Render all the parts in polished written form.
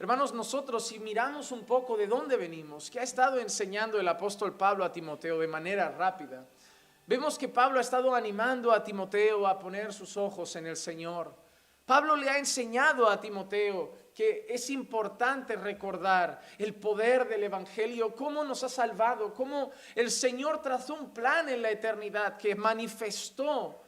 Hermanos, nosotros si miramos un poco de dónde venimos, que ha estado enseñando el apóstol Pablo a Timoteo de manera rápida, vemos que Pablo ha estado animando a Timoteo a poner sus ojos en el Señor. Pablo le ha enseñado a Timoteo que es importante recordar el poder del Evangelio, cómo nos ha salvado, cómo el Señor trazó un plan en la eternidad que manifestó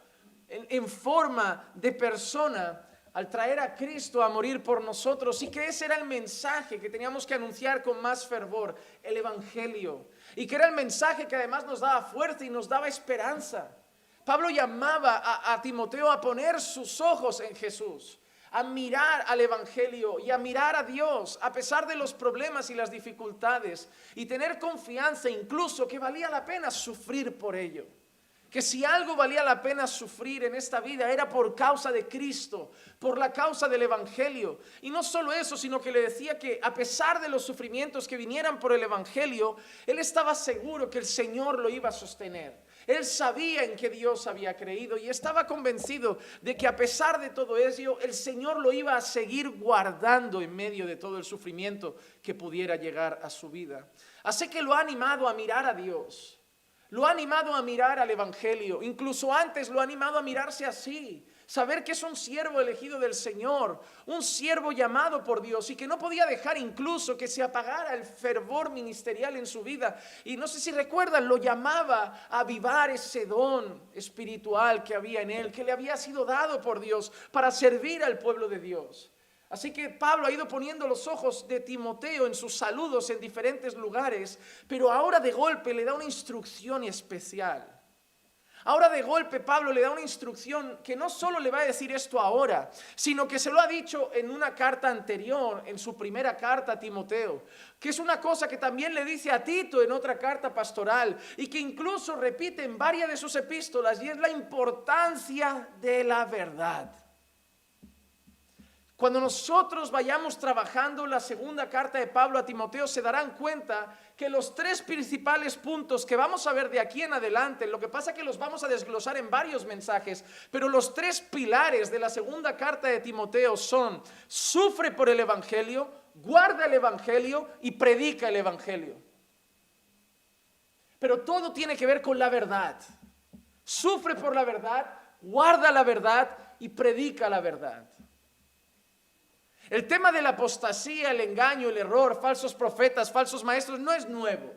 en forma de persona al traer a Cristo a morir por nosotros, y que ese era el mensaje que teníamos que anunciar con más fervor, el Evangelio, y que era el mensaje que además nos daba fuerza y nos daba esperanza. Pablo llamaba a Timoteo a poner sus ojos en Jesús, a mirar al Evangelio y a mirar a Dios a pesar de los problemas y las dificultades, y tener confianza incluso que valía la pena sufrir por ello. Que si algo valía la pena sufrir en esta vida era por causa de Cristo, por la causa del Evangelio. Y no solo eso, sino que le decía que a pesar de los sufrimientos que vinieran por el Evangelio, él estaba seguro que el Señor lo iba a sostener. Él sabía en que Dios había creído y estaba convencido de que a pesar de todo ello, el Señor lo iba a seguir guardando en medio de todo el sufrimiento que pudiera llegar a su vida. Así que lo ha animado a mirar a Dios. Lo ha animado a mirar al Evangelio, incluso antes lo ha animado a mirarse así, saber que es un siervo elegido del Señor, un siervo llamado por Dios, y que no podía dejar incluso que se apagara el fervor ministerial en su vida. Y no sé si recuerdan, lo llamaba a avivar ese don espiritual que había en él, que le había sido dado por Dios para servir al pueblo de Dios. Así que Pablo ha ido poniendo los ojos de Timoteo en sus saludos en diferentes lugares, pero ahora de golpe le da una instrucción especial. Ahora de golpe Pablo le da una instrucción que no solo le va a decir esto ahora, sino que se lo ha dicho en una carta anterior, en su primera carta a Timoteo, que es una cosa que también le dice a Tito en otra carta pastoral, y que incluso repite en varias de sus epístolas, y es la importancia de la verdad. Cuando nosotros vayamos trabajando la segunda carta de Pablo a Timoteo, se darán cuenta que los tres principales puntos que vamos a ver de aquí en adelante, lo que pasa es que los vamos a desglosar en varios mensajes, pero los tres pilares de la segunda carta de Timoteo son: sufre por el Evangelio, guarda el Evangelio y predica el Evangelio. Pero todo tiene que ver con la verdad. Sufre por la verdad, guarda la verdad y predica la verdad. El tema de la apostasía, el engaño, el error, falsos profetas, falsos maestros no es nuevo.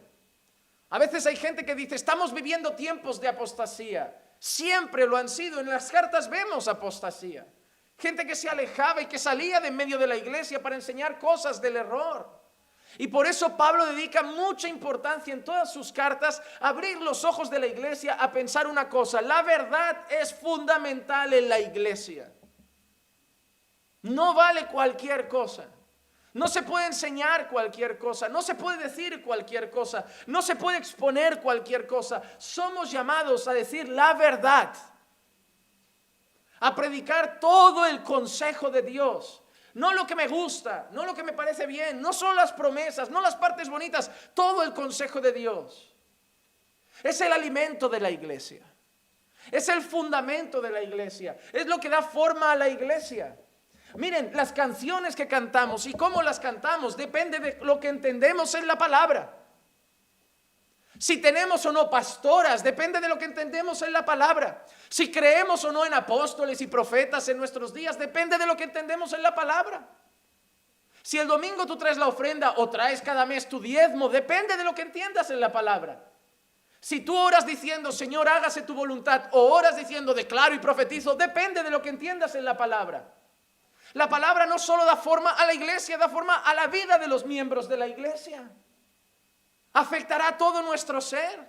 A veces hay gente que dice, estamos viviendo tiempos de apostasía. Siempre lo han sido, en las cartas vemos apostasía. Gente que se alejaba y que salía de en medio de la iglesia para enseñar cosas del error. Y por eso Pablo dedica mucha importancia en todas sus cartas a abrir los ojos de la iglesia a pensar una cosa: la verdad es fundamental en la iglesia. No vale cualquier cosa. No se puede enseñar cualquier cosa. No se puede decir cualquier cosa. No se puede exponer cualquier cosa. Somos llamados a decir la verdad. A predicar todo el consejo de Dios. No lo que me gusta, no lo que me parece bien, no solo las promesas, no las partes bonitas, todo el consejo de Dios. Es el alimento de la iglesia. Es el fundamento de la iglesia. Es lo que da forma a la iglesia. Miren, las canciones que cantamos y cómo las cantamos depende de lo que entendemos en la palabra. Si tenemos o no pastoras depende de lo que entendemos en la palabra. Si creemos o no en apóstoles y profetas en nuestros días depende de lo que entendemos en la palabra. Si el domingo tú traes la ofrenda o traes cada mes tu diezmo, depende de lo que entiendas en la palabra. Si tú oras diciendo, Señor, hágase tu voluntad, o oras diciendo, declaro y profetizo, depende de lo que entiendas en la palabra. La palabra no solo da forma a la iglesia, da forma a la vida de los miembros de la iglesia. Afectará todo nuestro ser,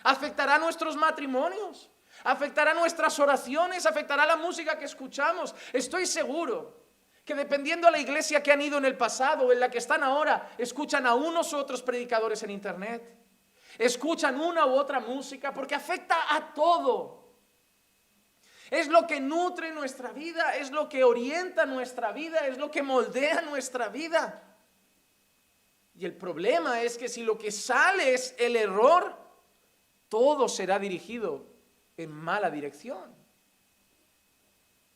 afectará nuestros matrimonios, afectará nuestras oraciones, afectará la música que escuchamos. Estoy seguro que dependiendo de la iglesia que han ido en el pasado o en la que están ahora, escuchan a unos u otros predicadores en internet, escuchan una u otra música, porque afecta a todo. Es lo que nutre nuestra vida, es lo que orienta nuestra vida, es lo que moldea nuestra vida. Y el problema es que si lo que sale es el error, todo será dirigido en mala dirección.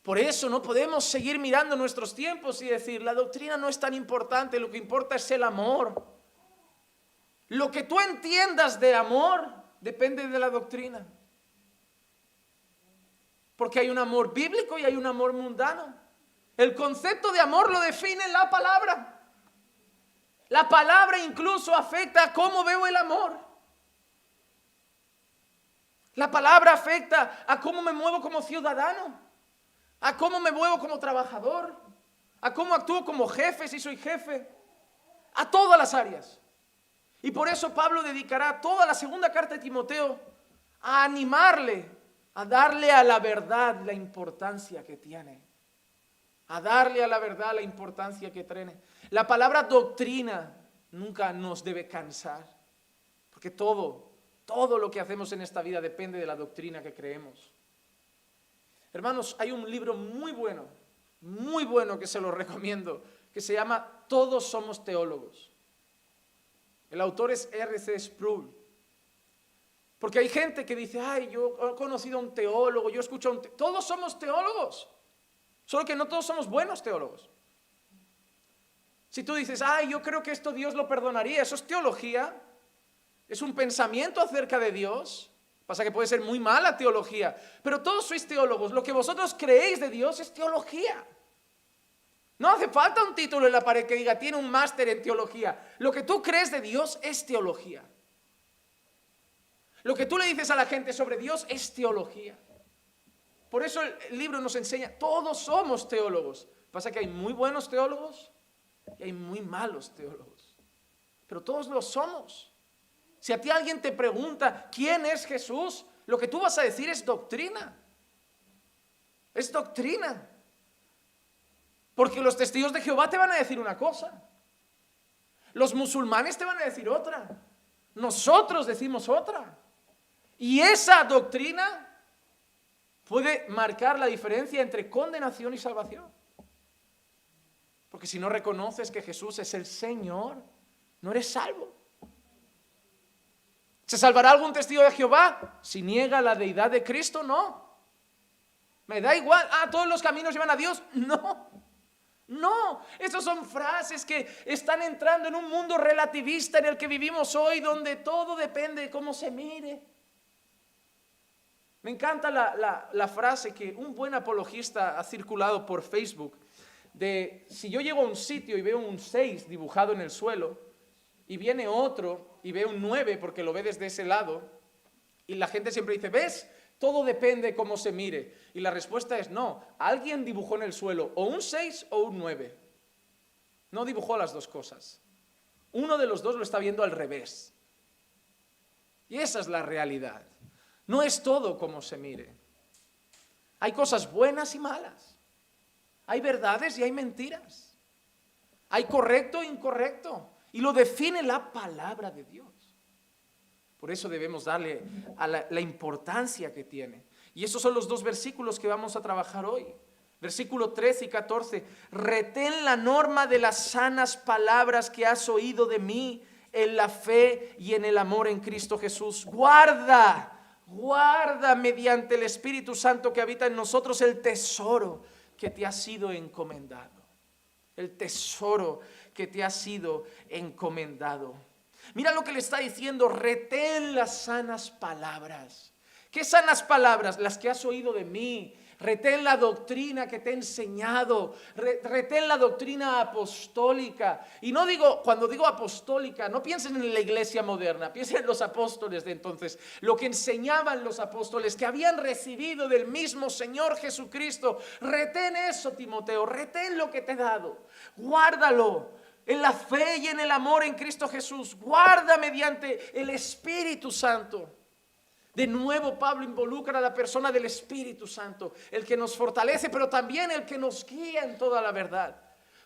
Por eso no podemos seguir mirando nuestros tiempos y decir, la doctrina no es tan importante, lo que importa es el amor. Lo que tú entiendas de amor depende de la doctrina. Porque hay un amor bíblico y hay un amor mundano. El concepto de amor lo define la palabra. La palabra incluso afecta a cómo veo el amor. La palabra afecta a cómo me muevo como ciudadano, a cómo me muevo como trabajador, a cómo actúo como jefe si soy jefe, a todas las áreas. Y por eso Pablo dedicará toda la segunda carta de Timoteo a animarle, a darle a la verdad la importancia que tiene. A darle a la verdad la importancia que tiene. La palabra doctrina nunca nos debe cansar, porque todo lo que hacemos en esta vida depende de la doctrina que creemos. Hermanos, hay un libro muy bueno que se lo recomiendo, que se llama Todos somos teólogos. El autor es R.C. Sproul. Porque hay gente que dice, ay, yo he conocido a un teólogo, yo escucho a un teólogo. Todos somos teólogos, solo que no todos somos buenos teólogos. Si tú dices, ay, yo creo que esto Dios lo perdonaría, eso es teología, es un pensamiento acerca de Dios. Pasa que puede ser muy mala teología, pero todos sois teólogos. Lo que vosotros creéis de Dios es teología. No hace falta un título en la pared que diga, tiene un máster en teología. Lo que tú crees de Dios es teología. Lo que tú le dices a la gente sobre Dios es teología. Por eso el libro nos enseña, todos somos teólogos. Pasa que hay muy buenos teólogos y hay muy malos teólogos. Pero todos lo somos. Si a ti alguien te pregunta, ¿quién es Jesús? Lo que tú vas a decir es doctrina. Es doctrina. Porque los testigos de Jehová te van a decir una cosa. Los musulmanes te van a decir otra. Nosotros decimos otra. Y esa doctrina puede marcar la diferencia entre condenación y salvación. Porque si no reconoces que Jesús es el Señor, no eres salvo. ¿Se salvará algún testigo de Jehová si niega la deidad de Cristo? No. Me da igual. ¿Todos los caminos llevan a Dios? No, esas son frases que están entrando en un mundo relativista en el que vivimos hoy, donde todo depende de cómo se mire. Me encanta la frase que un buen apologista ha circulado por Facebook, de si yo llego a un sitio y veo un 6 dibujado en el suelo, y viene otro y ve un 9 porque lo ve desde ese lado, y la gente siempre dice, ¿ves? Todo depende de cómo se mire. Y la respuesta es no. Alguien dibujó en el suelo o un 6 o un 9. No dibujó las dos cosas. Uno de los dos lo está viendo al revés. Y esa es la realidad. No es todo como se mire. Hay cosas buenas y malas. Hay verdades y hay mentiras. Hay correcto e incorrecto. Y lo define la palabra de Dios. Por eso debemos darle a la importancia que tiene. Y esos son los dos versículos que vamos a trabajar hoy. Versículo 13 y 14. Retén la norma de las sanas palabras que has oído de mí en la fe y en el amor en Cristo Jesús. Guarda mediante el Espíritu Santo que habita en nosotros el tesoro que te ha sido encomendado. El tesoro que te ha sido encomendado. Mira lo que le está diciendo, retén las sanas palabras. ¿Qué sanas palabras? Las que has oído de mí. Retén la doctrina que te he enseñado. Retén la doctrina apostólica. Y no digo, cuando digo apostólica, no piensen en la iglesia moderna, piensen en los apóstoles de entonces. Lo que enseñaban los apóstoles, que habían recibido del mismo Señor Jesucristo. Retén eso, Timoteo, retén lo que te he dado. Guárdalo. En la fe y en el amor en Cristo Jesús. Guarda mediante el Espíritu Santo. De nuevo Pablo involucra a la persona del Espíritu Santo, el que nos fortalece, pero también el que nos guía en toda la verdad.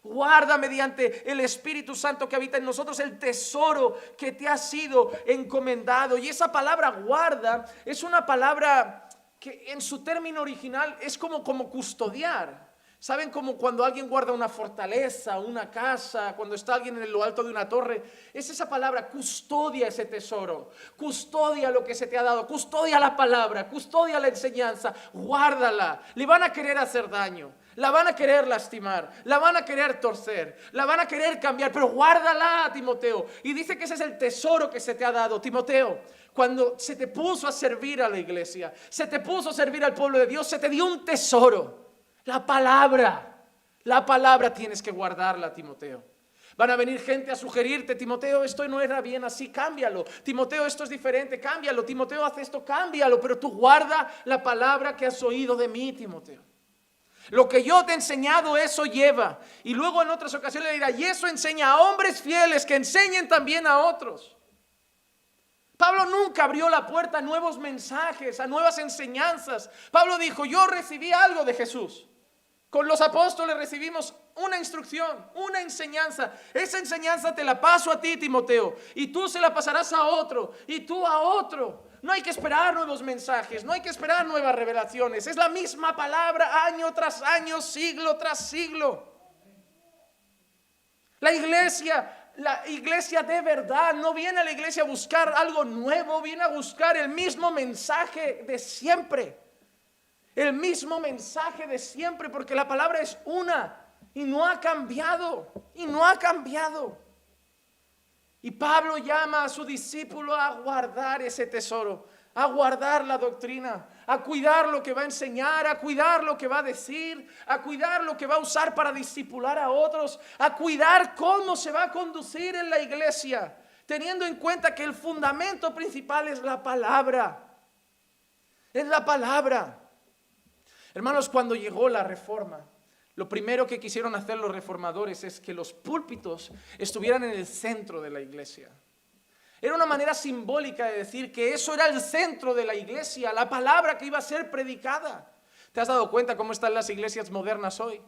Guarda mediante el Espíritu Santo que habita en nosotros el tesoro que te ha sido encomendado. Y esa palabra guarda es una palabra que en su término original es como custodiar. ¿Saben cómo cuando alguien guarda una fortaleza, una casa, cuando está alguien en lo alto de una torre? Es esa palabra, custodia ese tesoro, custodia lo que se te ha dado, custodia la palabra, custodia la enseñanza, guárdala. Le van a querer hacer daño, la van a querer lastimar, la van a querer torcer, la van a querer cambiar, pero guárdala, Timoteo. Y dice que ese es el tesoro que se te ha dado, Timoteo. Cuando se te puso a servir a la iglesia, se te puso a servir al pueblo de Dios, se te dio un tesoro. La palabra tienes que guardarla, Timoteo. Van a venir gente a sugerirte, Timoteo, esto no era bien así, cámbialo. Timoteo, esto es diferente, cámbialo. Timoteo, hace esto, cámbialo. Pero tú guarda la palabra que has oído de mí, Timoteo. Lo que yo te he enseñado, eso lleva. Y luego en otras ocasiones le dirá, y eso enseña a hombres fieles que enseñen también a otros. Pablo nunca abrió la puerta a nuevos mensajes, a nuevas enseñanzas. Pablo dijo, yo recibí algo de Jesús. Con los apóstoles recibimos una instrucción, una enseñanza. Esa enseñanza te la paso a ti, Timoteo, y tú se la pasarás a otro, y tú a otro. No hay que esperar nuevos mensajes, no hay que esperar nuevas revelaciones. Es la misma palabra año tras año, siglo tras siglo. La iglesia de verdad no viene a la iglesia a buscar algo nuevo, viene a buscar el mismo mensaje de siempre. El mismo mensaje de siempre, porque la palabra es una y no ha cambiado, Y Pablo llama a su discípulo a guardar ese tesoro, a guardar la doctrina, a cuidar lo que va a enseñar, a cuidar lo que va a decir, a cuidar lo que va a usar para discipular a otros, a cuidar cómo se va a conducir en la iglesia, teniendo en cuenta que el fundamento principal es la palabra. Es la palabra. Hermanos, cuando llegó la reforma, lo primero que quisieron hacer los reformadores es que los púlpitos estuvieran en el centro de la iglesia. Era una manera simbólica de decir que eso era el centro de la iglesia, la palabra que iba a ser predicada. ¿Te has dado cuenta cómo están las iglesias modernas hoy?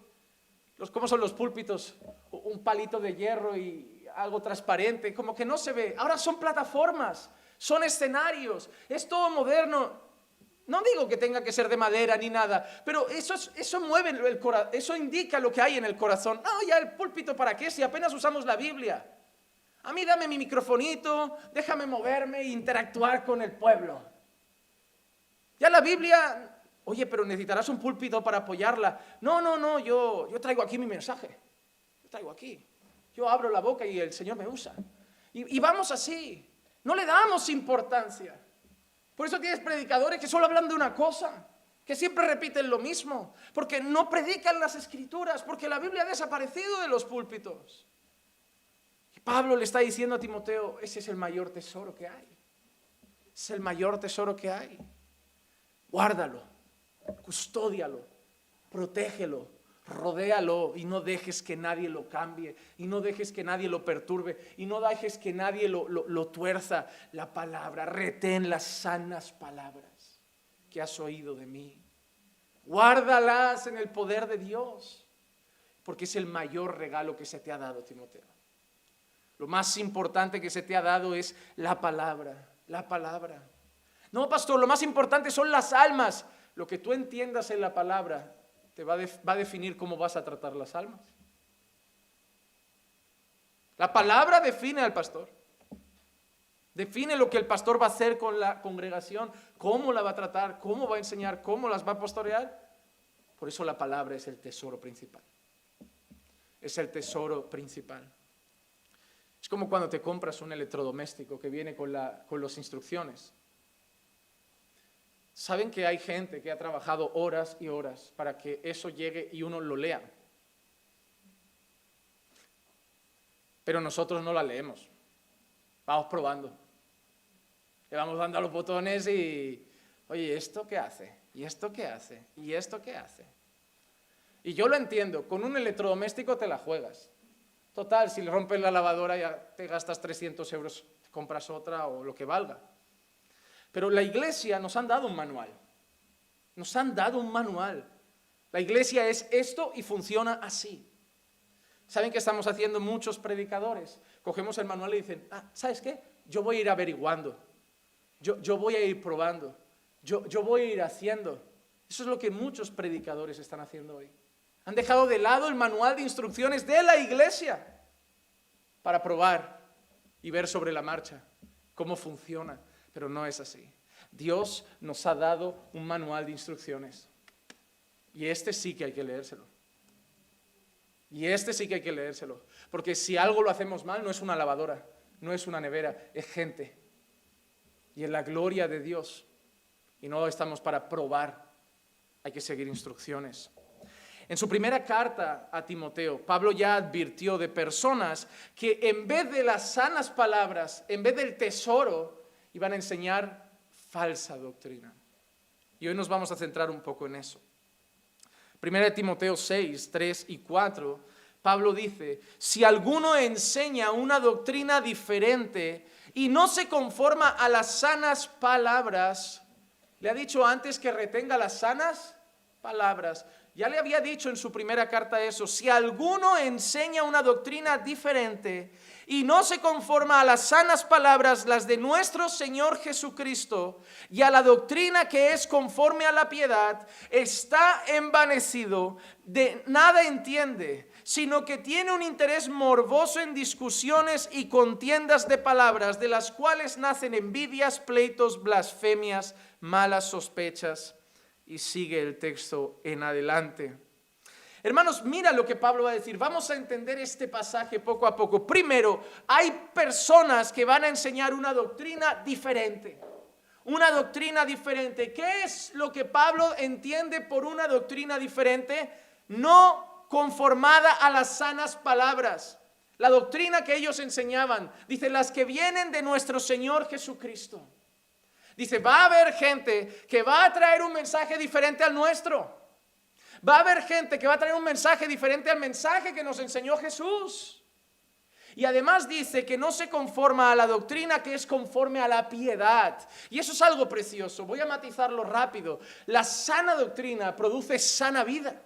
¿Cómo son los púlpitos? Un palito de hierro y algo transparente, como que no se ve. Ahora son plataformas, son escenarios, es todo moderno. No digo que tenga que ser de madera ni nada, pero eso mueve el corazón, eso indica lo que hay en el corazón. No, ya el púlpito, ¿para qué? Si apenas usamos la Biblia. A mí dame mi microfonito, déjame moverme e interactuar con el pueblo. Ya la Biblia, oye, pero necesitarás un púlpito para apoyarla. No, yo traigo aquí mi mensaje. Yo abro la boca y el Señor me usa. Y vamos así, no le damos importancia. Por eso tienes predicadores que solo hablan de una cosa, que siempre repiten lo mismo, porque no predican las escrituras, porque la Biblia ha desaparecido de los púlpitos. Y Pablo le está diciendo a Timoteo, ese es el mayor tesoro que hay. Es el mayor tesoro que hay. Guárdalo, custódialo, protégelo, rodéalo y no dejes que nadie lo cambie y no dejes que nadie lo perturbe y no dejes que nadie lo tuerza. La palabra, retén las sanas palabras que has oído de mí. Guárdalas en el poder de Dios, porque es el mayor regalo que se te ha dado, Timoteo. Lo más importante que se te ha dado es la palabra, la palabra. No, pastor, lo más importante son las almas. Lo que tú entiendas en la palabra te va a definir cómo vas a tratar las almas. La palabra define al pastor. Define lo que el pastor va a hacer con la congregación, cómo la va a tratar, cómo va a enseñar, cómo las va a pastorear. Por eso la palabra es el tesoro principal. Es el tesoro principal. Es como cuando te compras un electrodoméstico que viene con las instrucciones. ¿Saben que hay gente que ha trabajado horas y horas para que eso llegue y uno lo lea? Pero nosotros no la leemos. Vamos probando. Le vamos dando a los botones y, oye, ¿esto qué hace? ¿Y esto qué hace? ¿Y esto qué hace? Y yo lo entiendo, con un electrodoméstico te la juegas. Total, si le rompes la lavadora ya te gastas 300 euros, compras otra o lo que valga. Pero la iglesia nos han dado un manual. Nos han dado un manual. La iglesia es esto y funciona así. ¿Saben qué estamos haciendo muchos predicadores? Cogemos el manual y dicen, ¿sabes qué? Yo voy a ir averiguando. Yo voy a ir probando. Yo voy a ir haciendo. Eso es lo que muchos predicadores están haciendo hoy. Han dejado de lado el manual de instrucciones de la iglesia para probar y ver sobre la marcha cómo funciona. Pero no es así. Dios nos ha dado un manual de instrucciones. Y este sí que hay que leérselo. Porque si algo lo hacemos mal, no es una lavadora, no es una nevera, es gente. Y en la gloria de Dios. Y no estamos para probar, hay que seguir instrucciones. En su primera carta a Timoteo, Pablo ya advirtió de personas que en vez de las sanas palabras, en vez del tesoro, iban a enseñar falsa doctrina. Y hoy nos vamos a centrar un poco en eso. Primera de Timoteo 6, 3 y 4, Pablo dice, si alguno enseña una doctrina diferente y no se conforma a las sanas palabras, le ha dicho antes que retenga las sanas palabras. Ya le había dicho en su primera carta eso, si alguno enseña una doctrina diferente y no se conforma a las sanas palabras, las de nuestro Señor Jesucristo, y a la doctrina que es conforme a la piedad, está envanecido, de nada entiende, sino que tiene un interés morboso en discusiones y contiendas de palabras, de las cuales nacen envidias, pleitos, blasfemias, malas sospechas. Y sigue el texto en adelante. Hermanos, mira lo que Pablo va a decir. Vamos a entender este pasaje poco a poco. Primero, hay personas que van a enseñar una doctrina diferente. Una doctrina diferente. ¿Qué es lo que Pablo entiende por una doctrina diferente? No conformada a las sanas palabras. La doctrina que ellos enseñaban. Dice, las que vienen de nuestro Señor Jesucristo. Dice, va a haber gente que va a traer un mensaje diferente al nuestro. Va a haber gente que va a traer un mensaje diferente al mensaje que nos enseñó Jesús. Y además dice que no se conforma a la doctrina que es conforme a la piedad. Y eso es algo precioso. Voy a matizarlo rápido. La sana doctrina produce sana vida.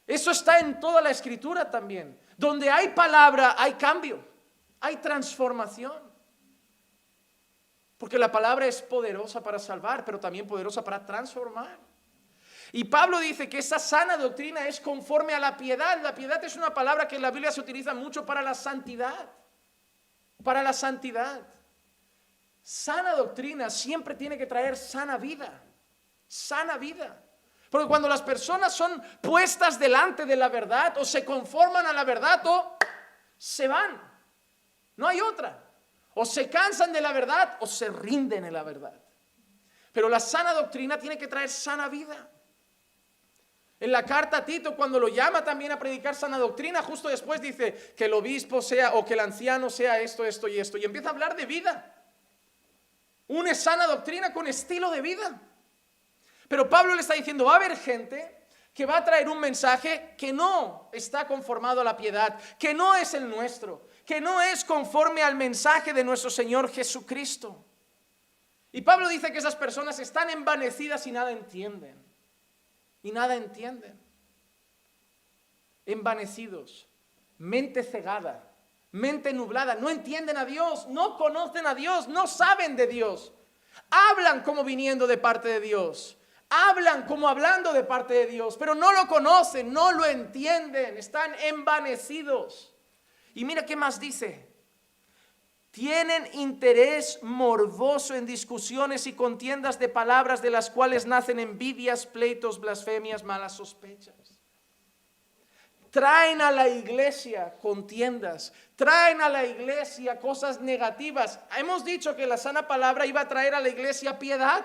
Eso está en toda la Escritura también. Donde hay palabra, hay cambio, hay transformación. Porque la palabra es poderosa para salvar, pero también poderosa para transformar. Y Pablo dice que esa sana doctrina es conforme a la piedad. La piedad es una palabra que en la Biblia se utiliza mucho para la santidad. Para la santidad. Sana doctrina siempre tiene que traer sana vida. Sana vida. Porque cuando las personas son puestas delante de la verdad, o se conforman a la verdad, o se van. No hay otra. O se cansan de la verdad o se rinden en la verdad. Pero la sana doctrina tiene que traer sana vida. En la carta a Tito, cuando lo llama también a predicar sana doctrina, justo después dice que el obispo sea o que el anciano sea esto, esto y esto. Y empieza a hablar de vida. Une sana doctrina con estilo de vida. Pero Pablo le está diciendo, va a haber gente que va a traer un mensaje que no está conformado a la piedad, que no es el nuestro, que no es conforme al mensaje de nuestro Señor Jesucristo. Y Pablo dice que esas personas están envanecidas y nada entienden. Y nada entienden. Envanecidos, mente cegada, mente nublada, no entienden a Dios, no conocen a Dios, no saben de Dios. Hablan como viniendo de parte de Dios. Hablan como hablando de parte de Dios, pero no lo conocen, no lo entienden, están envanecidos. Y mira qué más dice. Tienen interés morboso en discusiones y contiendas de palabras, de las cuales nacen envidias, pleitos, blasfemias, malas sospechas. Traen a la iglesia contiendas, traen a la iglesia cosas negativas. Hemos dicho que la sana palabra iba a traer a la iglesia piedad.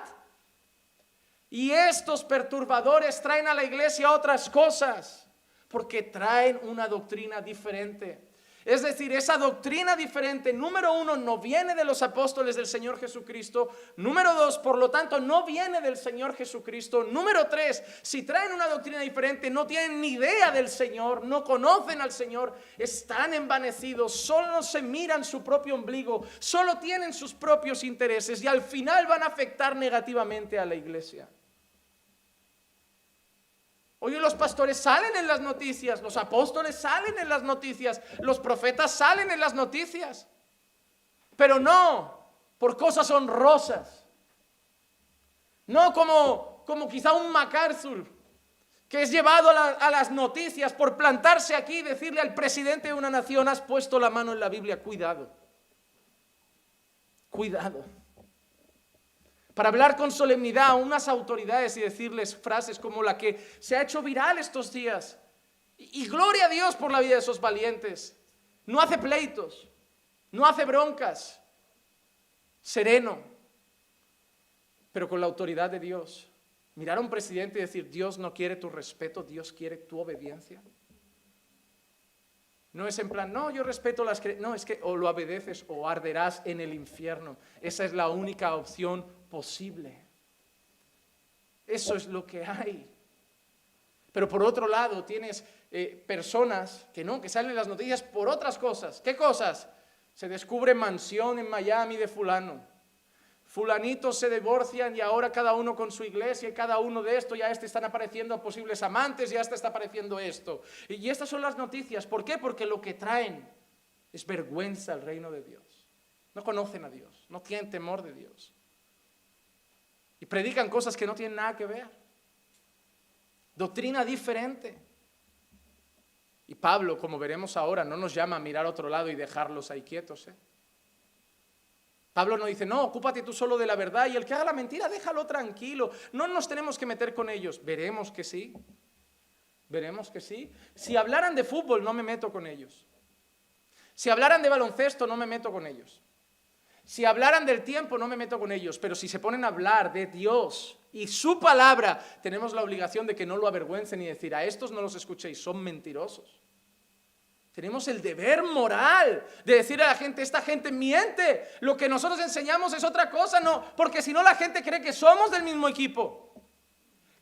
Y estos perturbadores traen a la iglesia otras cosas, porque traen una doctrina diferente. Es decir, esa doctrina diferente, número uno, no viene de los apóstoles del Señor Jesucristo. Número dos, por lo tanto, no viene del Señor Jesucristo. Número tres, si traen una doctrina diferente, no tienen ni idea del Señor, no conocen al Señor, están envanecidos, solo se miran su propio ombligo, solo tienen sus propios intereses y al final van a afectar negativamente a la iglesia. Hoy los pastores salen en las noticias, los apóstoles salen en las noticias, los profetas salen en las noticias, pero no por cosas honrosas, no como quizá un MacArthur que es llevado a las noticias por plantarse aquí y decirle al presidente de una nación: has puesto la mano en la Biblia. Cuidado, cuidado. Para hablar con solemnidad a unas autoridades y decirles frases como la que se ha hecho viral estos días. Y gloria a Dios por la vida de esos valientes. No hace pleitos, no hace broncas, sereno, pero con la autoridad de Dios. Mirar a un presidente y decir: Dios no quiere tu respeto, Dios quiere tu obediencia. No es en plan: no, yo respeto las creencias. No, es que o lo obedeces o arderás en el infierno. Esa es la única opción posible. Eso es lo que hay. Pero por otro lado tienes personas que salen en las noticias por otras cosas. ¿Qué cosas? Se descubre mansión en Miami de fulano. Fulanitos se divorcian y ahora cada uno con su iglesia y cada uno de esto, ya están apareciendo posibles amantes, ya está apareciendo esto. Y estas son las noticias. ¿Por qué? Porque lo que traen es vergüenza al reino de Dios. No conocen a Dios, no tienen temor de Dios. Y predican cosas que no tienen nada que ver. Doctrina diferente. Y Pablo, como veremos ahora, no nos llama a mirar a otro lado y dejarlos ahí quietos, Pablo no dice: no, ocúpate tú solo de la verdad, y el que haga la mentira, déjalo tranquilo. No nos tenemos que meter con ellos. Veremos que sí. Veremos que sí. Si hablaran de fútbol, no me meto con ellos. Si hablaran de baloncesto, no me meto con ellos. Si hablaran del tiempo, no me meto con ellos. Pero si se ponen a hablar de Dios y su palabra, tenemos la obligación de que no lo avergüencen y decir: a estos no los escuchéis, son mentirosos. Tenemos el deber moral de decir a la gente: esta gente miente, lo que nosotros enseñamos es otra cosa, no, porque si no la gente cree que somos del mismo equipo,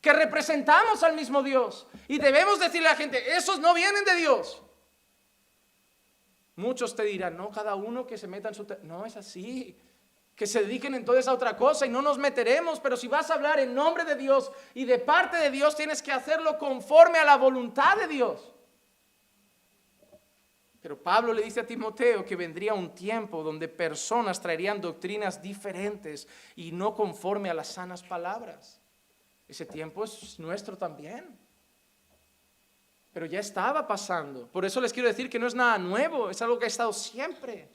que representamos al mismo Dios, y debemos decirle a la gente: esos no vienen de Dios. Muchos te dirán: no, cada uno que se meta en su... No es así, que se dediquen entonces a otra cosa y no nos meteremos. Pero si vas a hablar en nombre de Dios y de parte de Dios, tienes que hacerlo conforme a la voluntad de Dios. Pero Pablo le dice a Timoteo que vendría un tiempo donde personas traerían doctrinas diferentes y no conforme a las sanas palabras. Ese tiempo es nuestro también. Pero ya estaba pasando. Por eso les quiero decir que no es nada nuevo, es algo que ha estado siempre.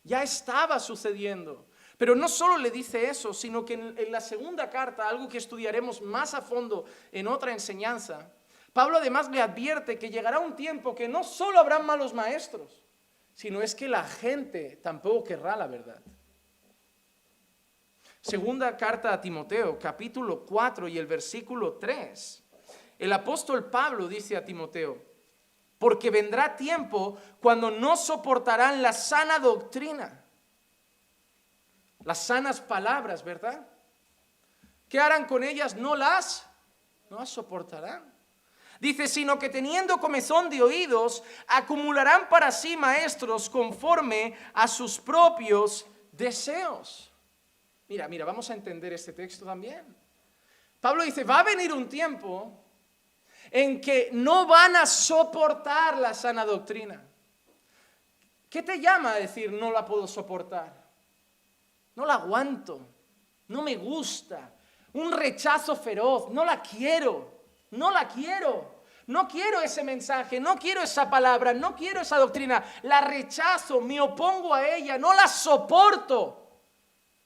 Ya estaba sucediendo. Pero no solo le dice eso, sino que en la segunda carta, algo que estudiaremos más a fondo en otra enseñanza, Pablo además le advierte que llegará un tiempo que no solo habrán malos maestros, sino es que la gente tampoco querrá la verdad. Segunda carta a Timoteo, capítulo 4 y el versículo 3. El apóstol Pablo dice a Timoteo: porque vendrá tiempo cuando no soportarán la sana doctrina, las sanas palabras, ¿verdad? ¿Qué harán con ellas? No las soportarán. Dice: sino que teniendo comezón de oídos, acumularán para sí maestros conforme a sus propios deseos. Mira, vamos a entender este texto también. Pablo dice: va a venir un tiempo en que no van a soportar la sana doctrina. ¿Qué te llama a decir no la puedo soportar? No la aguanto, no me gusta, un rechazo feroz, no la quiero. No quiero ese mensaje, no quiero esa palabra, no quiero esa doctrina. La rechazo, me opongo a ella, no la soporto.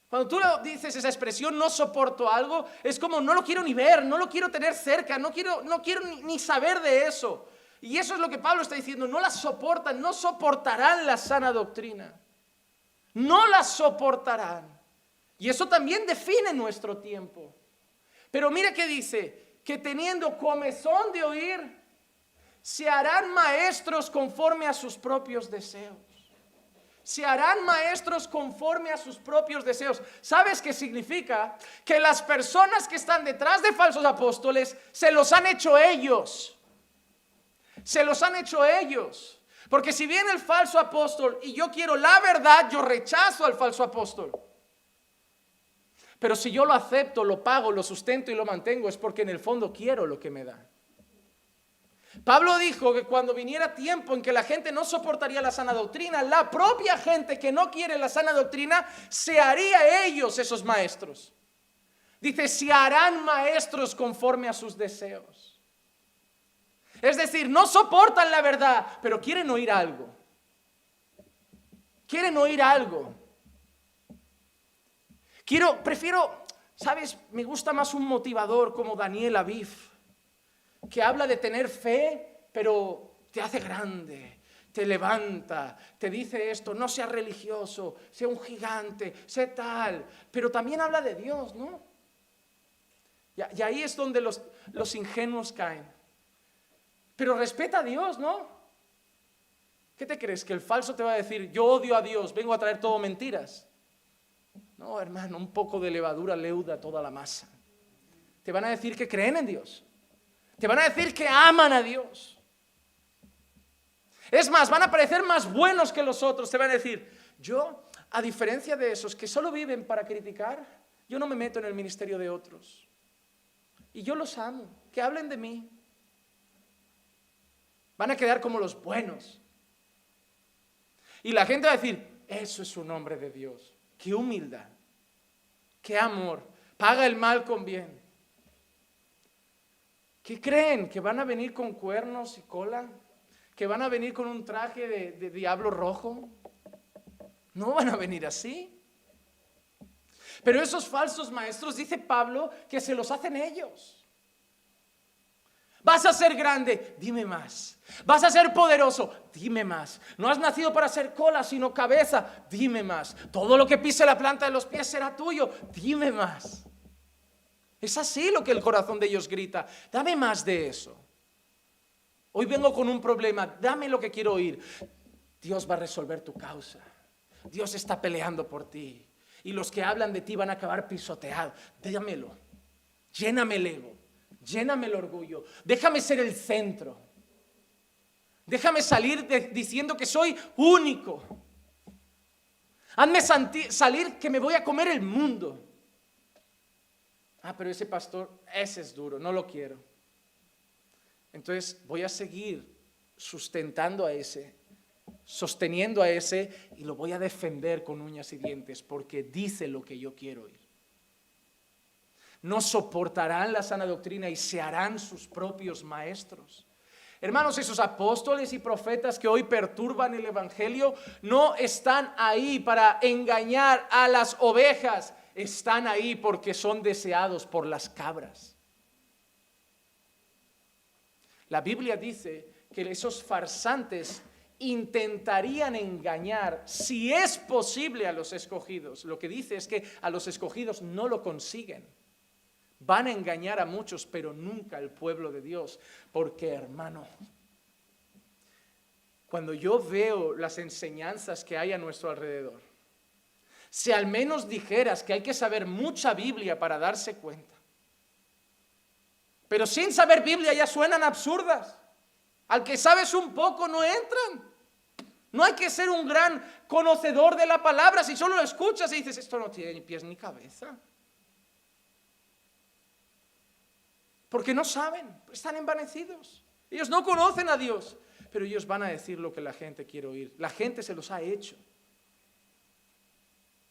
Cuando tú dices esa expresión, no soporto algo, es como no lo quiero ni ver, no lo quiero tener cerca, no quiero ni saber de eso. Y eso es lo que Pablo está diciendo: no la soportan, no soportarán la sana doctrina. No la soportarán. Y eso también define nuestro tiempo. Pero mira qué dice: que teniendo comezón de oír, se harán maestros conforme a sus propios deseos. Se harán maestros conforme a sus propios deseos. ¿Sabes qué significa? Que las personas que están detrás de falsos apóstoles se los han hecho ellos. Se los han hecho ellos. Porque si viene el falso apóstol y yo quiero la verdad, yo rechazo al falso apóstol. Pero si yo lo acepto, lo pago, lo sustento y lo mantengo, es porque en el fondo quiero lo que me da. Pablo dijo que cuando viniera tiempo en que la gente no soportaría la sana doctrina, la propia gente que no quiere la sana doctrina se haría ellos esos maestros. Dice: se harán maestros conforme a sus deseos. Es decir, no soportan la verdad, pero quieren oír algo. Quieren oír algo. Prefiero, ¿sabes? Me gusta más un motivador como Daniel Aviv, que habla de tener fe, pero te hace grande, te levanta, te dice esto, no seas religioso, sea un gigante, sé tal, pero también habla de Dios, ¿no? Y ahí es donde los ingenuos caen. Pero respeta a Dios, ¿no? ¿Qué te crees? ¿Que el falso te va a decir, yo odio a Dios, vengo a traer todo mentiras? No, hermano, un poco de levadura leuda toda la masa. Te van a decir que creen en Dios. Te van a decir que aman a Dios. Es más, van a parecer más buenos que los otros. Te van a decir, yo, a diferencia de esos que solo viven para criticar, yo no me meto en el ministerio de otros. Y yo los amo, que hablen de mí. Van a quedar como los buenos. Y la gente va a decir, eso es un hombre de Dios. Qué humildad, qué amor, paga el mal con bien. ¿Qué creen? ¿Que van a venir con cuernos y cola? ¿Que van a venir con un traje de diablo rojo? No van a venir así. Pero esos falsos maestros, dice Pablo, que se los hacen ellos. Vas a ser grande, dime más. Vas a ser poderoso, dime más. No has nacido para ser cola, sino cabeza, dime más. Todo lo que pise la planta de los pies será tuyo, dime más. Es así lo que el corazón de ellos grita. Dame más de eso. Hoy vengo con un problema, dame lo que quiero oír. Dios va a resolver tu causa. Dios está peleando por ti. Y los que hablan de ti van a acabar pisoteados. Dámelo. Lléname el ego. Lléname el orgullo. Déjame ser el centro. Déjame salir diciendo que soy único. Hazme salir que me voy a comer el mundo. Pero ese pastor, ese es duro, no lo quiero. Entonces voy a seguir sustentando a ese, sosteniendo a ese y lo voy a defender con uñas y dientes porque dice lo que yo quiero oír. No soportarán la sana doctrina y se harán sus propios maestros. Hermanos, esos apóstoles y profetas que hoy perturban el evangelio no están ahí para engañar a las ovejas, están ahí porque son deseados por las cabras. La Biblia dice que esos farsantes intentarían engañar, si es posible, a los escogidos. Lo que dice es que a los escogidos no lo consiguen. Van a engañar a muchos, pero nunca al pueblo de Dios. Porque, hermano, cuando yo veo las enseñanzas que hay a nuestro alrededor, si al menos dijeras que hay que saber mucha Biblia para darse cuenta, pero sin saber Biblia ya suenan absurdas. Al que sabes un poco no entran. No hay que ser un gran conocedor de la palabra. Si solo lo escuchas y dices, esto no tiene ni pies ni cabeza. Porque no saben, están envanecidos. Ellos no conocen a Dios, pero ellos van a decir lo que la gente quiere oír. La gente se los ha hecho.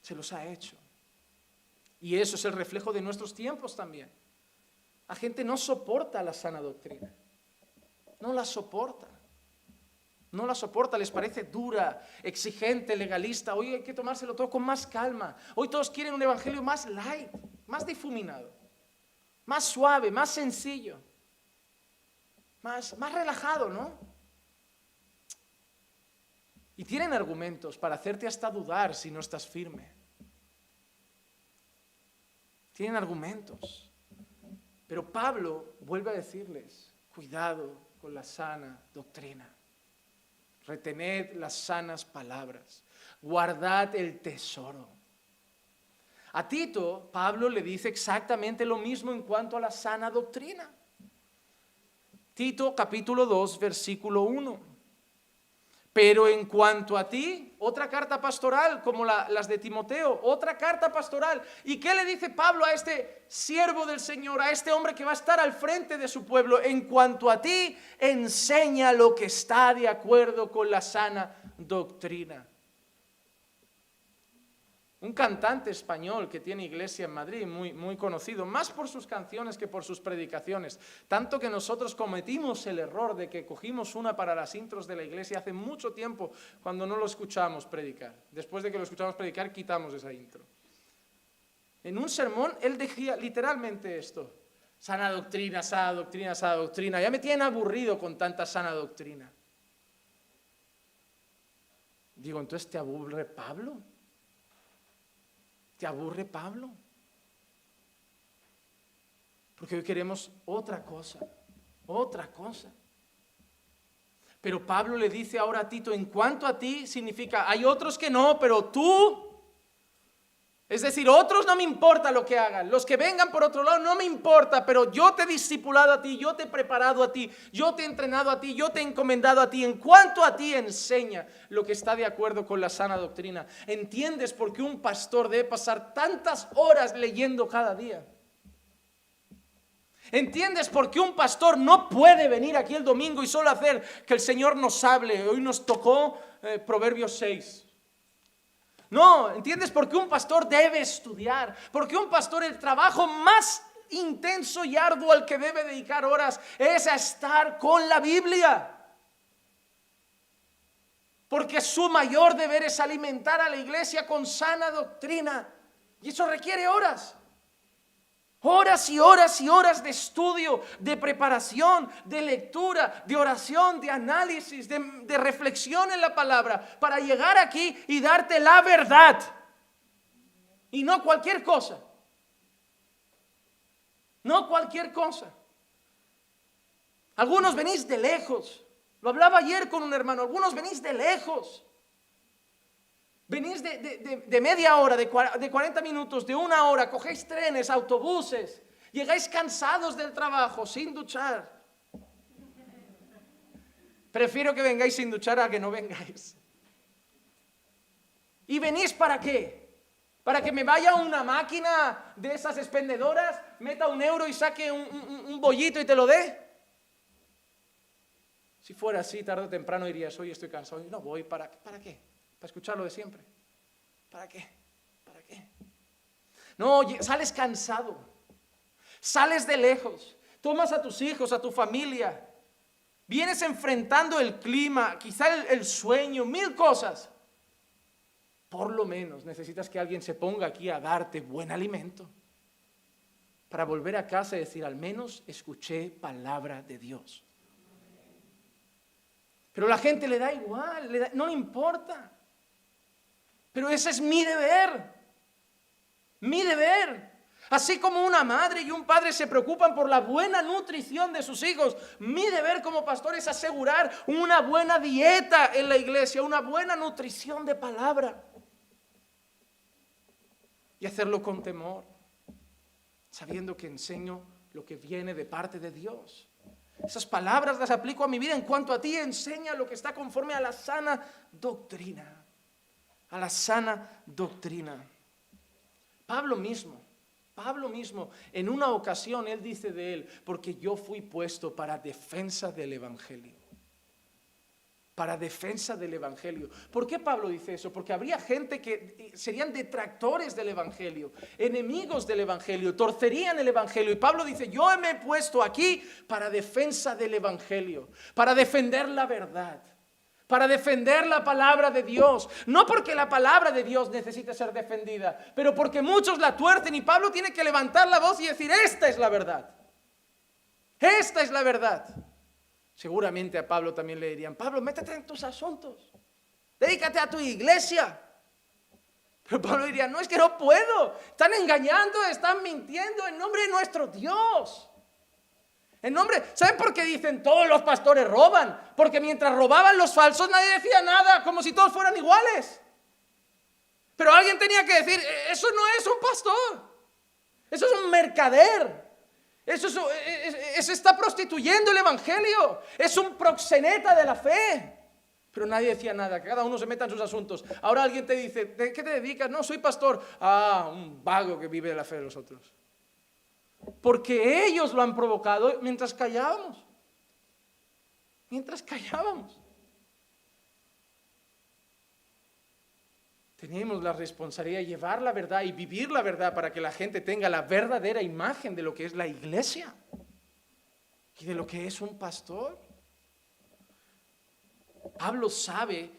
Se los ha hecho. Y eso es el reflejo de nuestros tiempos también. La gente no soporta la sana doctrina. No la soporta. No la soporta, les parece dura, exigente, legalista. Hoy hay que tomárselo todo con más calma. Hoy todos quieren un evangelio más light, más difuminado, más suave, más sencillo, más relajado, ¿no? Y tienen argumentos para hacerte hasta dudar si no estás firme. Tienen argumentos. Pero Pablo vuelve a decirles, cuidado con la sana doctrina. Retened las sanas palabras. Guardad el tesoro. A Tito, Pablo le dice exactamente lo mismo en cuanto a la sana doctrina. Tito capítulo 2, versículo 1. Pero en cuanto a ti, otra carta pastoral como las de Timoteo, otra carta pastoral. ¿Y qué le dice Pablo a este siervo del Señor, a este hombre que va a estar al frente de su pueblo? En cuanto a ti, enseña lo que está de acuerdo con la sana doctrina. un cantante español que tiene iglesia en Madrid, muy conocido, más por sus canciones que por sus predicaciones. Tanto que nosotros cometimos el error de que cogimos una para las intros de la iglesia hace mucho tiempo cuando no lo escuchamos predicar. Después de que lo escuchamos predicar, quitamos esa intro. En un sermón, él decía literalmente esto: sana doctrina, sana doctrina, sana doctrina. Ya me tienen aburrido con tanta sana doctrina. Digo, ¿entonces te aburre Pablo? ¿Te aburre Pablo? Porque hoy queremos otra cosa, otra cosa. Pero Pablo le dice ahora a Tito, en cuanto a ti, significa, hay otros que no, pero tú, es decir, otros no me importa lo que hagan, los que vengan por otro lado no me importa, pero yo te he discipulado a ti, yo te he preparado a ti, yo te he entrenado a ti, yo te he encomendado a ti. En cuanto a ti, enseña lo que está de acuerdo con la sana doctrina. ¿Entiendes por qué un pastor debe pasar tantas horas leyendo cada día? ¿Entiendes por qué un pastor no puede venir aquí el domingo y solo hacer que el Señor nos hable? Hoy nos tocó Proverbios 6. No, ¿entiendes por qué un pastor debe estudiar? Porque un pastor, el trabajo más intenso y arduo al que debe dedicar horas es a estar con la Biblia. Porque su mayor deber es alimentar a la iglesia con sana doctrina. Y eso requiere horas. Horas y horas y horas de estudio, de preparación, de lectura, de oración, de análisis, de reflexión en la palabra, para llegar aquí y darte la verdad. Y no cualquier cosa. No cualquier cosa. Algunos venís de lejos. Lo hablaba ayer con un hermano. Algunos venís de lejos. Venís de media hora, de 40 minutos, de una hora, cogéis trenes, autobuses, llegáis cansados del trabajo, sin duchar. Prefiero que vengáis sin duchar a que no vengáis. ¿Y venís para qué? ¿Para que me vaya a una máquina de esas expendedoras, meta €1 y saque un bollito y te lo dé? Si fuera así, tarde o temprano dirías, hoy estoy cansado y no voy, ¿para qué? Para escuchar lo de siempre. ¿Para qué? ¿Para qué? No, sales cansado, sales de lejos, tomas a tus hijos, a tu familia, vienes enfrentando el clima, quizá el sueño, 1000 cosas. Por lo menos necesitas que alguien se ponga aquí a darte buen alimento para volver a casa y decir, al menos escuché palabra de Dios. Pero la gente le da igual, no le importa. Pero ese es mi deber. Mi deber. Así como una madre y un padre se preocupan por la buena nutrición de sus hijos, mi deber como pastor es asegurar una buena dieta en la iglesia, una buena nutrición de palabra. Y hacerlo con temor, sabiendo que enseño lo que viene de parte de Dios. Esas palabras las aplico a mi vida. En cuanto a ti, enseña lo que está conforme a la sana doctrina. A la sana doctrina. Pablo mismo, en una ocasión él dice de él, porque yo fui puesto para defensa del evangelio. Para defensa del evangelio. ¿Por qué Pablo dice eso? Porque habría gente que serían detractores del evangelio, enemigos del evangelio, torcerían el evangelio. Y Pablo dice, yo me he puesto aquí para defensa del evangelio, para defender la verdad, para defender la palabra de Dios. No porque la palabra de Dios necesite ser defendida, pero porque muchos la tuercen y Pablo tiene que levantar la voz y decir, esta es la verdad. Esta es la verdad. Seguramente a Pablo también le dirían, Pablo, métete en tus asuntos, dedícate a tu iglesia. Pero Pablo diría, no, es que no puedo, están engañando, están mintiendo en nombre de nuestro Dios. ¿Saben por qué dicen todos los pastores roban? Porque mientras robaban los falsos nadie decía nada, como si todos fueran iguales. Pero alguien tenía que decir, eso no es un pastor, eso es un mercader. Eso está prostituyendo el evangelio. Es un proxeneta de la fe. Pero nadie decía nada, que cada uno se meta en sus asuntos. Ahora alguien te dice, ¿de qué te dedicas? No, soy pastor. Ah, un vago que vive de la fe de los otros. Porque ellos lo han provocado mientras callábamos. tenemos la responsabilidad de llevar la verdad y vivir la verdad para que la gente tenga la verdadera imagen de lo que es la iglesia y de lo que es un pastor. Pablo sabe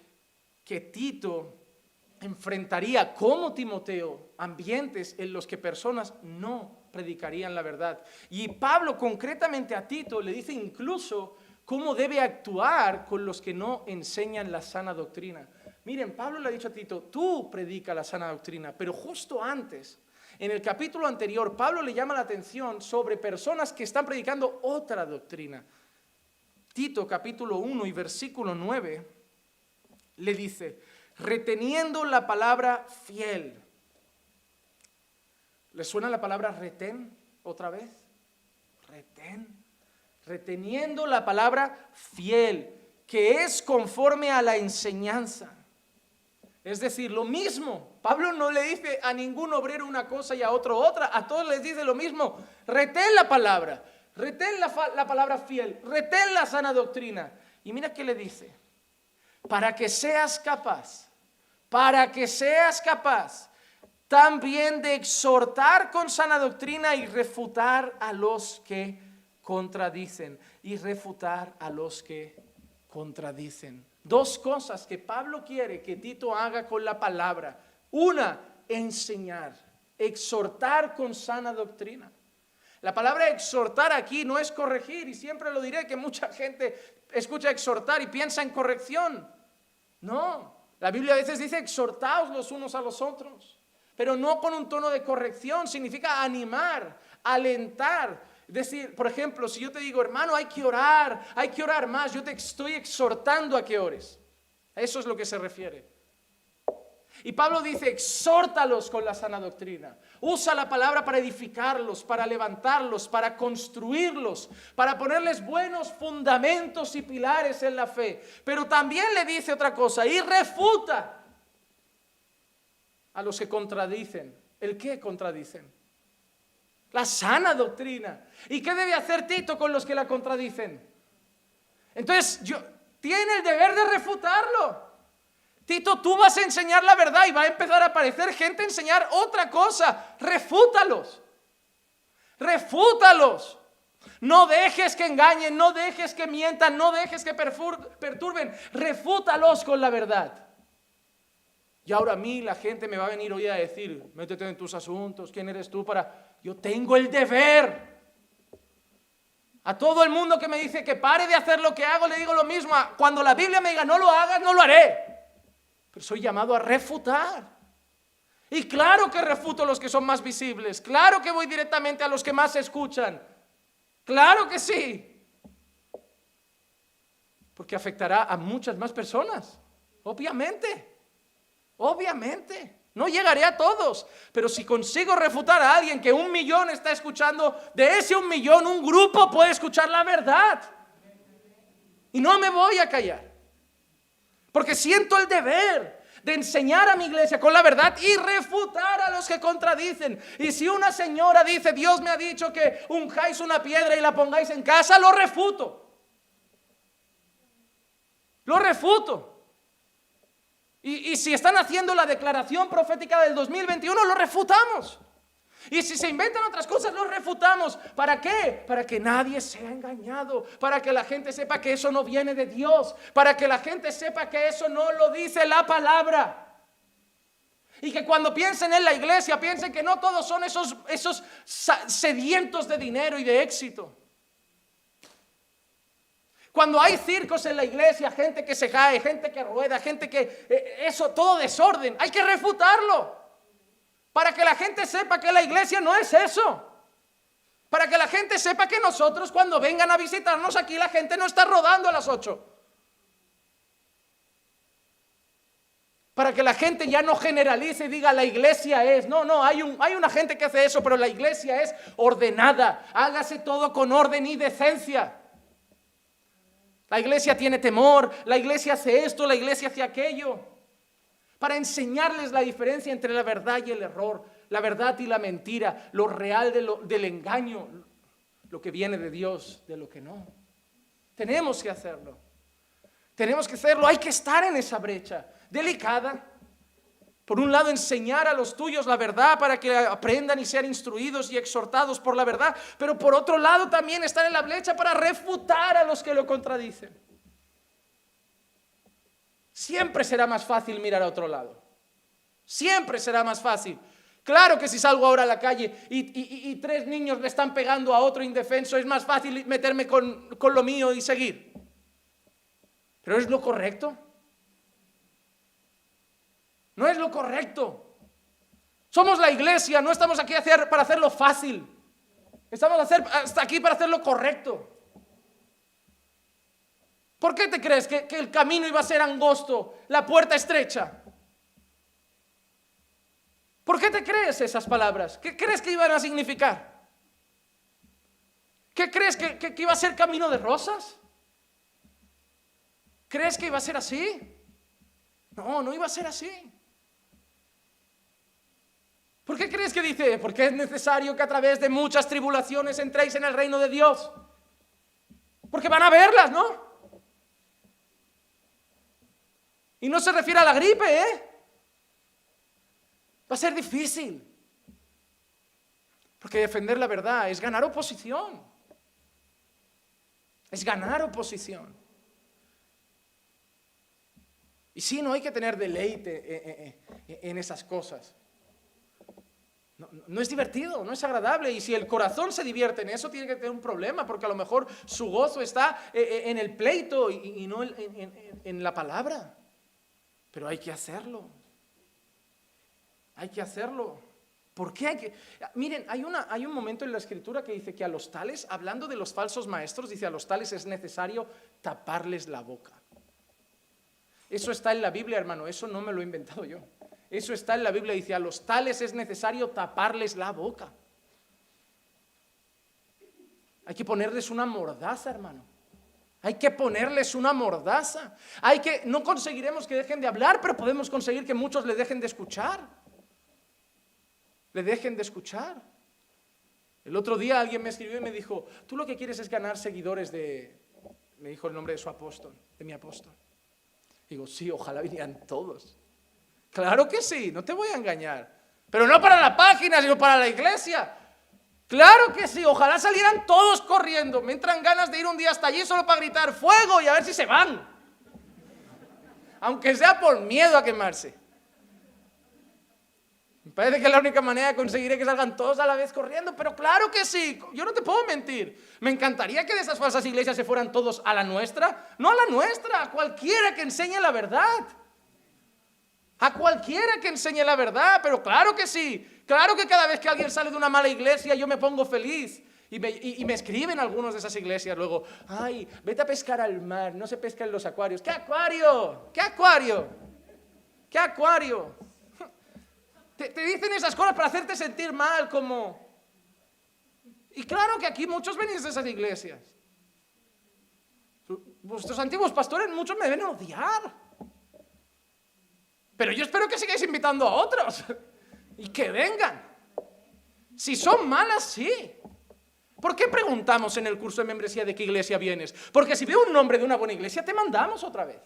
que Tito enfrentaría como Timoteo ambientes en los que personas no predicarían la verdad. Y Pablo concretamente a Tito le dice incluso cómo debe actuar con los que no enseñan la sana doctrina. Miren, Pablo le ha dicho a Tito, tú predica la sana doctrina, pero justo antes, en el capítulo anterior, Pablo le llama la atención sobre personas que están predicando otra doctrina. Tito capítulo 1 y versículo 9 le dice, reteniendo la palabra fiel. ¿Le suena la palabra retén otra vez? Retén. Reteniendo la palabra fiel, que es conforme a la enseñanza. Es decir, lo mismo. Pablo no le dice a ningún obrero una cosa y a otro otra. A todos les dice lo mismo. Retén la palabra. Retén la palabra fiel. Retén la sana doctrina. Y mira qué le dice. Para que seas capaz también de exhortar con sana doctrina y refutar a los que contradicen. Dos cosas que Pablo quiere que Tito haga con la palabra. Una, enseñar, exhortar con sana doctrina. La palabra exhortar aquí no es corregir, y siempre lo diré que mucha gente escucha exhortar y piensa en corrección. No, la Biblia a veces dice exhortaos los unos a los otros, pero no con un tono de corrección. Significa animar, alentar. Es decir, por ejemplo, si yo te digo, hermano, hay que orar más, yo te estoy exhortando a que ores. A eso es lo que se refiere. Y Pablo dice, exhórtalos con la sana doctrina. Usa la palabra para edificarlos, para levantarlos, para construirlos, para ponerles buenos fundamentos y pilares en la fe. Pero también le dice otra cosa, y refuta a los que contradicen. ¿El qué contradicen? La sana doctrina. ¿Y qué debe hacer Tito con los que la contradicen? Entonces, tiene el deber de refutarlo. Tito, tú vas a enseñar la verdad y va a empezar a aparecer gente a enseñar otra cosa. Refútalos. Refútalos. No dejes que engañen, no dejes que mientan, no dejes que perturben. Refútalos con la verdad. Y ahora a mí la gente me va a venir hoy a decir, métete en tus asuntos, ¿quién eres tú para...? Yo tengo el deber. A todo el mundo que me dice que pare de hacer lo que hago, le digo lo mismo. Cuando la Biblia me diga no lo hagas, no lo haré. Pero soy llamado a refutar. Y claro que refuto a los que son más visibles. Claro que voy directamente a los que más escuchan. Claro que sí. Porque afectará a muchas más personas. Obviamente. No llegaré a todos, pero si consigo refutar a alguien que 1 millón está escuchando, de ese 1 millón, un grupo puede escuchar la verdad. Y no me voy a callar, porque siento el deber de enseñar a mi iglesia con la verdad y refutar a los que contradicen. Y si una señora dice, Dios me ha dicho que unjáis una piedra y la pongáis en casa, lo refuto. Lo refuto. Y si están haciendo la declaración profética del 2021, lo refutamos. Y si se inventan otras cosas, lo refutamos. ¿Para qué? Para que nadie sea engañado. Para que la gente sepa que eso no viene de Dios. Para que la gente sepa que eso no lo dice la palabra. Y que cuando piensen en la iglesia, piensen que no todos son esos sedientos de dinero y de éxito. Cuando hay circos en la iglesia, gente que se cae, gente que rueda, gente que... eso, todo desorden, hay que refutarlo. Para que la gente sepa que la iglesia no es eso. Para que la gente sepa que nosotros cuando vengan a visitarnos aquí, la gente no está rodando a las 8. Para que la gente ya no generalice y diga la iglesia es. No, hay una gente que hace eso, pero la iglesia es ordenada. Hágase todo con orden y decencia. La iglesia tiene temor, la iglesia hace esto, la iglesia hace aquello. Para enseñarles la diferencia entre la verdad y el error, la verdad y la mentira, lo real del engaño, lo que viene de Dios, de lo que no. Tenemos que hacerlo. Hay que estar en esa brecha delicada. Por un lado, enseñar a los tuyos la verdad para que aprendan y sean instruidos y exhortados por la verdad. Pero por otro lado, también estar en la brecha para refutar a los que lo contradicen. Siempre será más fácil mirar a otro lado. Siempre será más fácil. Claro que si salgo ahora a la calle y 3 niños le están pegando a otro indefenso, es más fácil meterme con lo mío y seguir. ¿Pero es lo correcto? No es lo correcto. Somos la iglesia, no estamos aquí para hacerlo fácil. Estamos aquí para hacerlo correcto. ¿Por qué te crees que el camino iba a ser angosto, la puerta estrecha? ¿Por qué te crees esas palabras? ¿Qué crees que iban a significar? ¿Qué crees que iba a ser camino de rosas? ¿Crees que iba a ser así? No, no iba a ser así. ¿Por qué crees que dice? Porque es necesario que a través de muchas tribulaciones entréis en el reino de Dios. Porque van a verlas, ¿no? Y no se refiere a la gripe, ¿eh? Va a ser difícil. Porque defender la verdad es ganar oposición. Es ganar oposición. Y sí, no hay que tener deleite en esas cosas. No es divertido, no es agradable. Y si el corazón se divierte en eso, tiene que tener un problema, porque a lo mejor su gozo está en el pleito y no en la palabra. Pero hay que hacerlo. Hay que hacerlo. ¿Por qué hay que? Miren, hay un momento en la Escritura que dice que a los tales, hablando de los falsos maestros, dice a los tales es necesario taparles la boca. Eso está en la Biblia, hermano, eso no me lo he inventado yo. Eso está en la Biblia, dice a los tales es necesario taparles la boca. Hay que ponerles una mordaza, hermano. Hay que ponerles una mordaza. No conseguiremos que dejen de hablar, pero podemos conseguir que muchos le dejen de escuchar. Le dejen de escuchar. El otro día alguien me escribió y me dijo, tú lo que quieres es ganar seguidores me dijo el nombre de su apóstol, de mi apóstol. Digo, sí, ojalá vinieran todos. Claro que sí, no te voy a engañar. Pero no para la página, sino para la iglesia. Claro que sí, ojalá salieran todos corriendo. Me entran ganas de ir un día hasta allí solo para gritar fuego y a ver si se van. Aunque sea por miedo a quemarse. Me parece que es la única manera de conseguir que salgan todos a la vez corriendo, pero claro que sí, yo no te puedo mentir. Me encantaría que de esas falsas iglesias se fueran todos a la nuestra. No a la nuestra, a cualquiera que enseñe la verdad. A cualquiera que enseñe la verdad, pero claro que sí. Claro que cada vez que alguien sale de una mala iglesia yo me pongo feliz. Y me escriben algunos de esas iglesias luego, ay, vete a pescar al mar, no se pesca en los acuarios. ¿Qué acuario? ¿Qué acuario? ¿Qué acuario? Te dicen esas cosas para hacerte sentir mal, como... Y claro que aquí muchos venís de esas iglesias. Vuestros antiguos pastores, muchos me deben odiar. Pero yo espero que sigáis invitando a otros. Y que vengan. Si son malas, sí. ¿Por qué preguntamos en el curso de membresía de qué iglesia vienes? Porque si veo un nombre de una buena iglesia, te mandamos otra vez.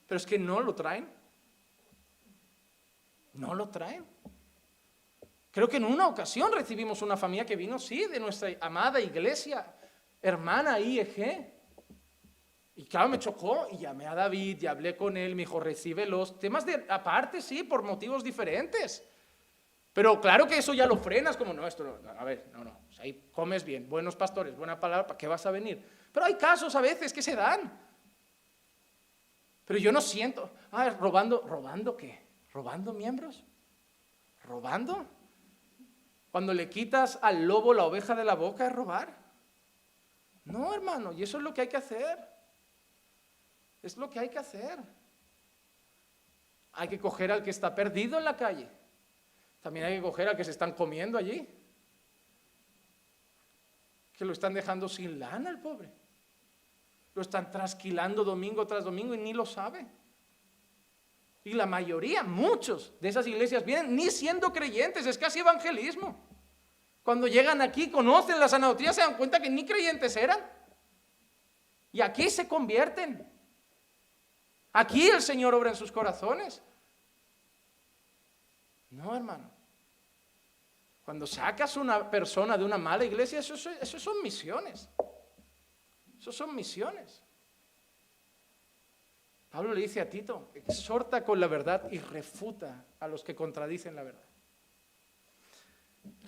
Pero es que no lo traen. No lo traen. Creo que en una ocasión recibimos una familia que vino, sí, de nuestra amada iglesia, hermana IEG. Y claro, me chocó y llamé a David y hablé con él, me dijo, recíbelos. Temas aparte, sí, por motivos diferentes. Pero claro que eso ya lo frenas, como no, esto no, a ver, no, o sea, ahí comes bien, buenos pastores, buena palabra, ¿para qué vas a venir? Pero hay casos a veces que se dan. Pero yo no siento, ¿robando qué? ¿Robando miembros? ¿Robando? Cuando le quitas al lobo la oveja de la boca, ¿es robar? No, hermano, y eso es lo que hay que hacer. Es lo que hay que hacer. Hay que coger al que está perdido en la calle. También hay que coger al que se están comiendo allí. Que lo están dejando sin lana el pobre. Lo están trasquilando domingo tras domingo y ni lo sabe. Y la mayoría, muchos de esas iglesias vienen ni siendo creyentes, es casi evangelismo. Cuando llegan aquí, conocen la sana doctrina, se dan cuenta que ni creyentes eran. Y aquí se convierten. Aquí el Señor obra en sus corazones. No, hermano. Cuando sacas a una persona de una mala iglesia, eso son misiones. Eso son misiones. Pablo le dice a Tito, exhorta con la verdad y refuta a los que contradicen la verdad.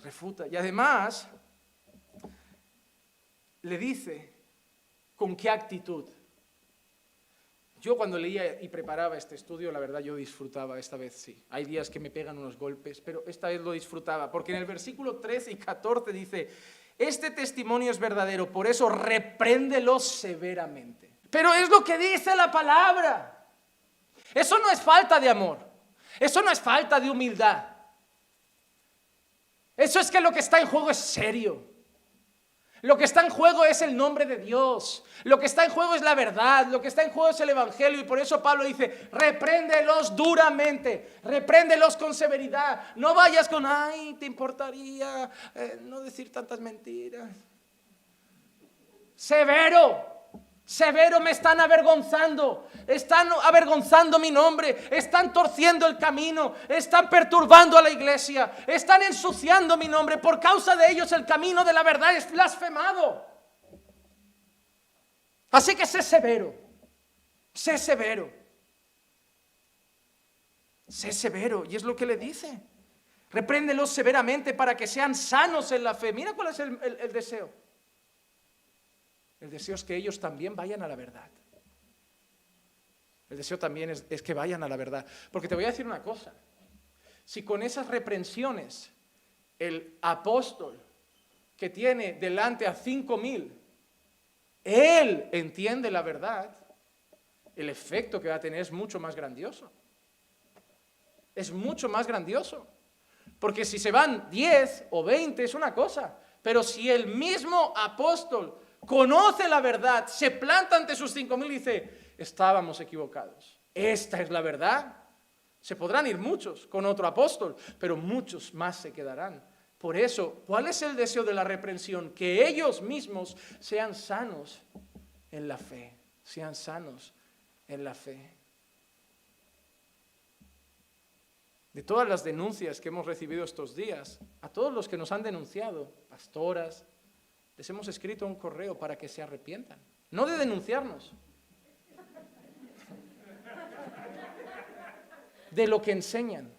Refuta. Y además, le dice con qué actitud. Yo cuando leía y preparaba este estudio, la verdad yo disfrutaba, esta vez sí. Hay días que me pegan unos golpes, pero esta vez lo disfrutaba, porque en el versículo 13 y 14 dice, este testimonio es verdadero, por eso repréndelo severamente. Pero es lo que dice la palabra. Eso no es falta de amor, eso no es falta de humildad. Eso es que lo que está en juego es serio. Lo que está en juego es el nombre de Dios. Lo que está en juego es la verdad. Lo que está en juego es el evangelio. Y por eso Pablo dice, repréndelos duramente. Repréndelos con severidad. No vayas con, ay, te importaría no decir tantas mentiras. Severo. Severo, me están avergonzando mi nombre, están torciendo el camino, están perturbando a la iglesia, están ensuciando mi nombre, por causa de ellos el camino de la verdad es blasfemado. Así que sé severo, sé severo, sé severo, y es lo que le dice, repréndelos severamente para que sean sanos en la fe. Mira cuál es el deseo. El deseo es que ellos también vayan a la verdad. El deseo también es que vayan a la verdad. Porque te voy a decir una cosa. Si con esas reprensiones el apóstol que tiene delante a 5,000, él entiende la verdad, el efecto que va a tener es mucho más grandioso. Es mucho más grandioso. Porque si se van 10 o 20 es una cosa. Pero si el mismo apóstol conoce la verdad, se planta ante sus 5,000 y dice, estábamos equivocados. Esta es la verdad. Se podrán ir muchos con otro apóstol, pero muchos más se quedarán. Por eso, ¿cuál es el deseo de la reprensión? Que ellos mismos sean sanos en la fe. Sean sanos en la fe. De todas las denuncias que hemos recibido estos días, a todos los que nos han denunciado, pastoras, les hemos escrito un correo para que se arrepientan. No de denunciarnos. De lo que enseñan.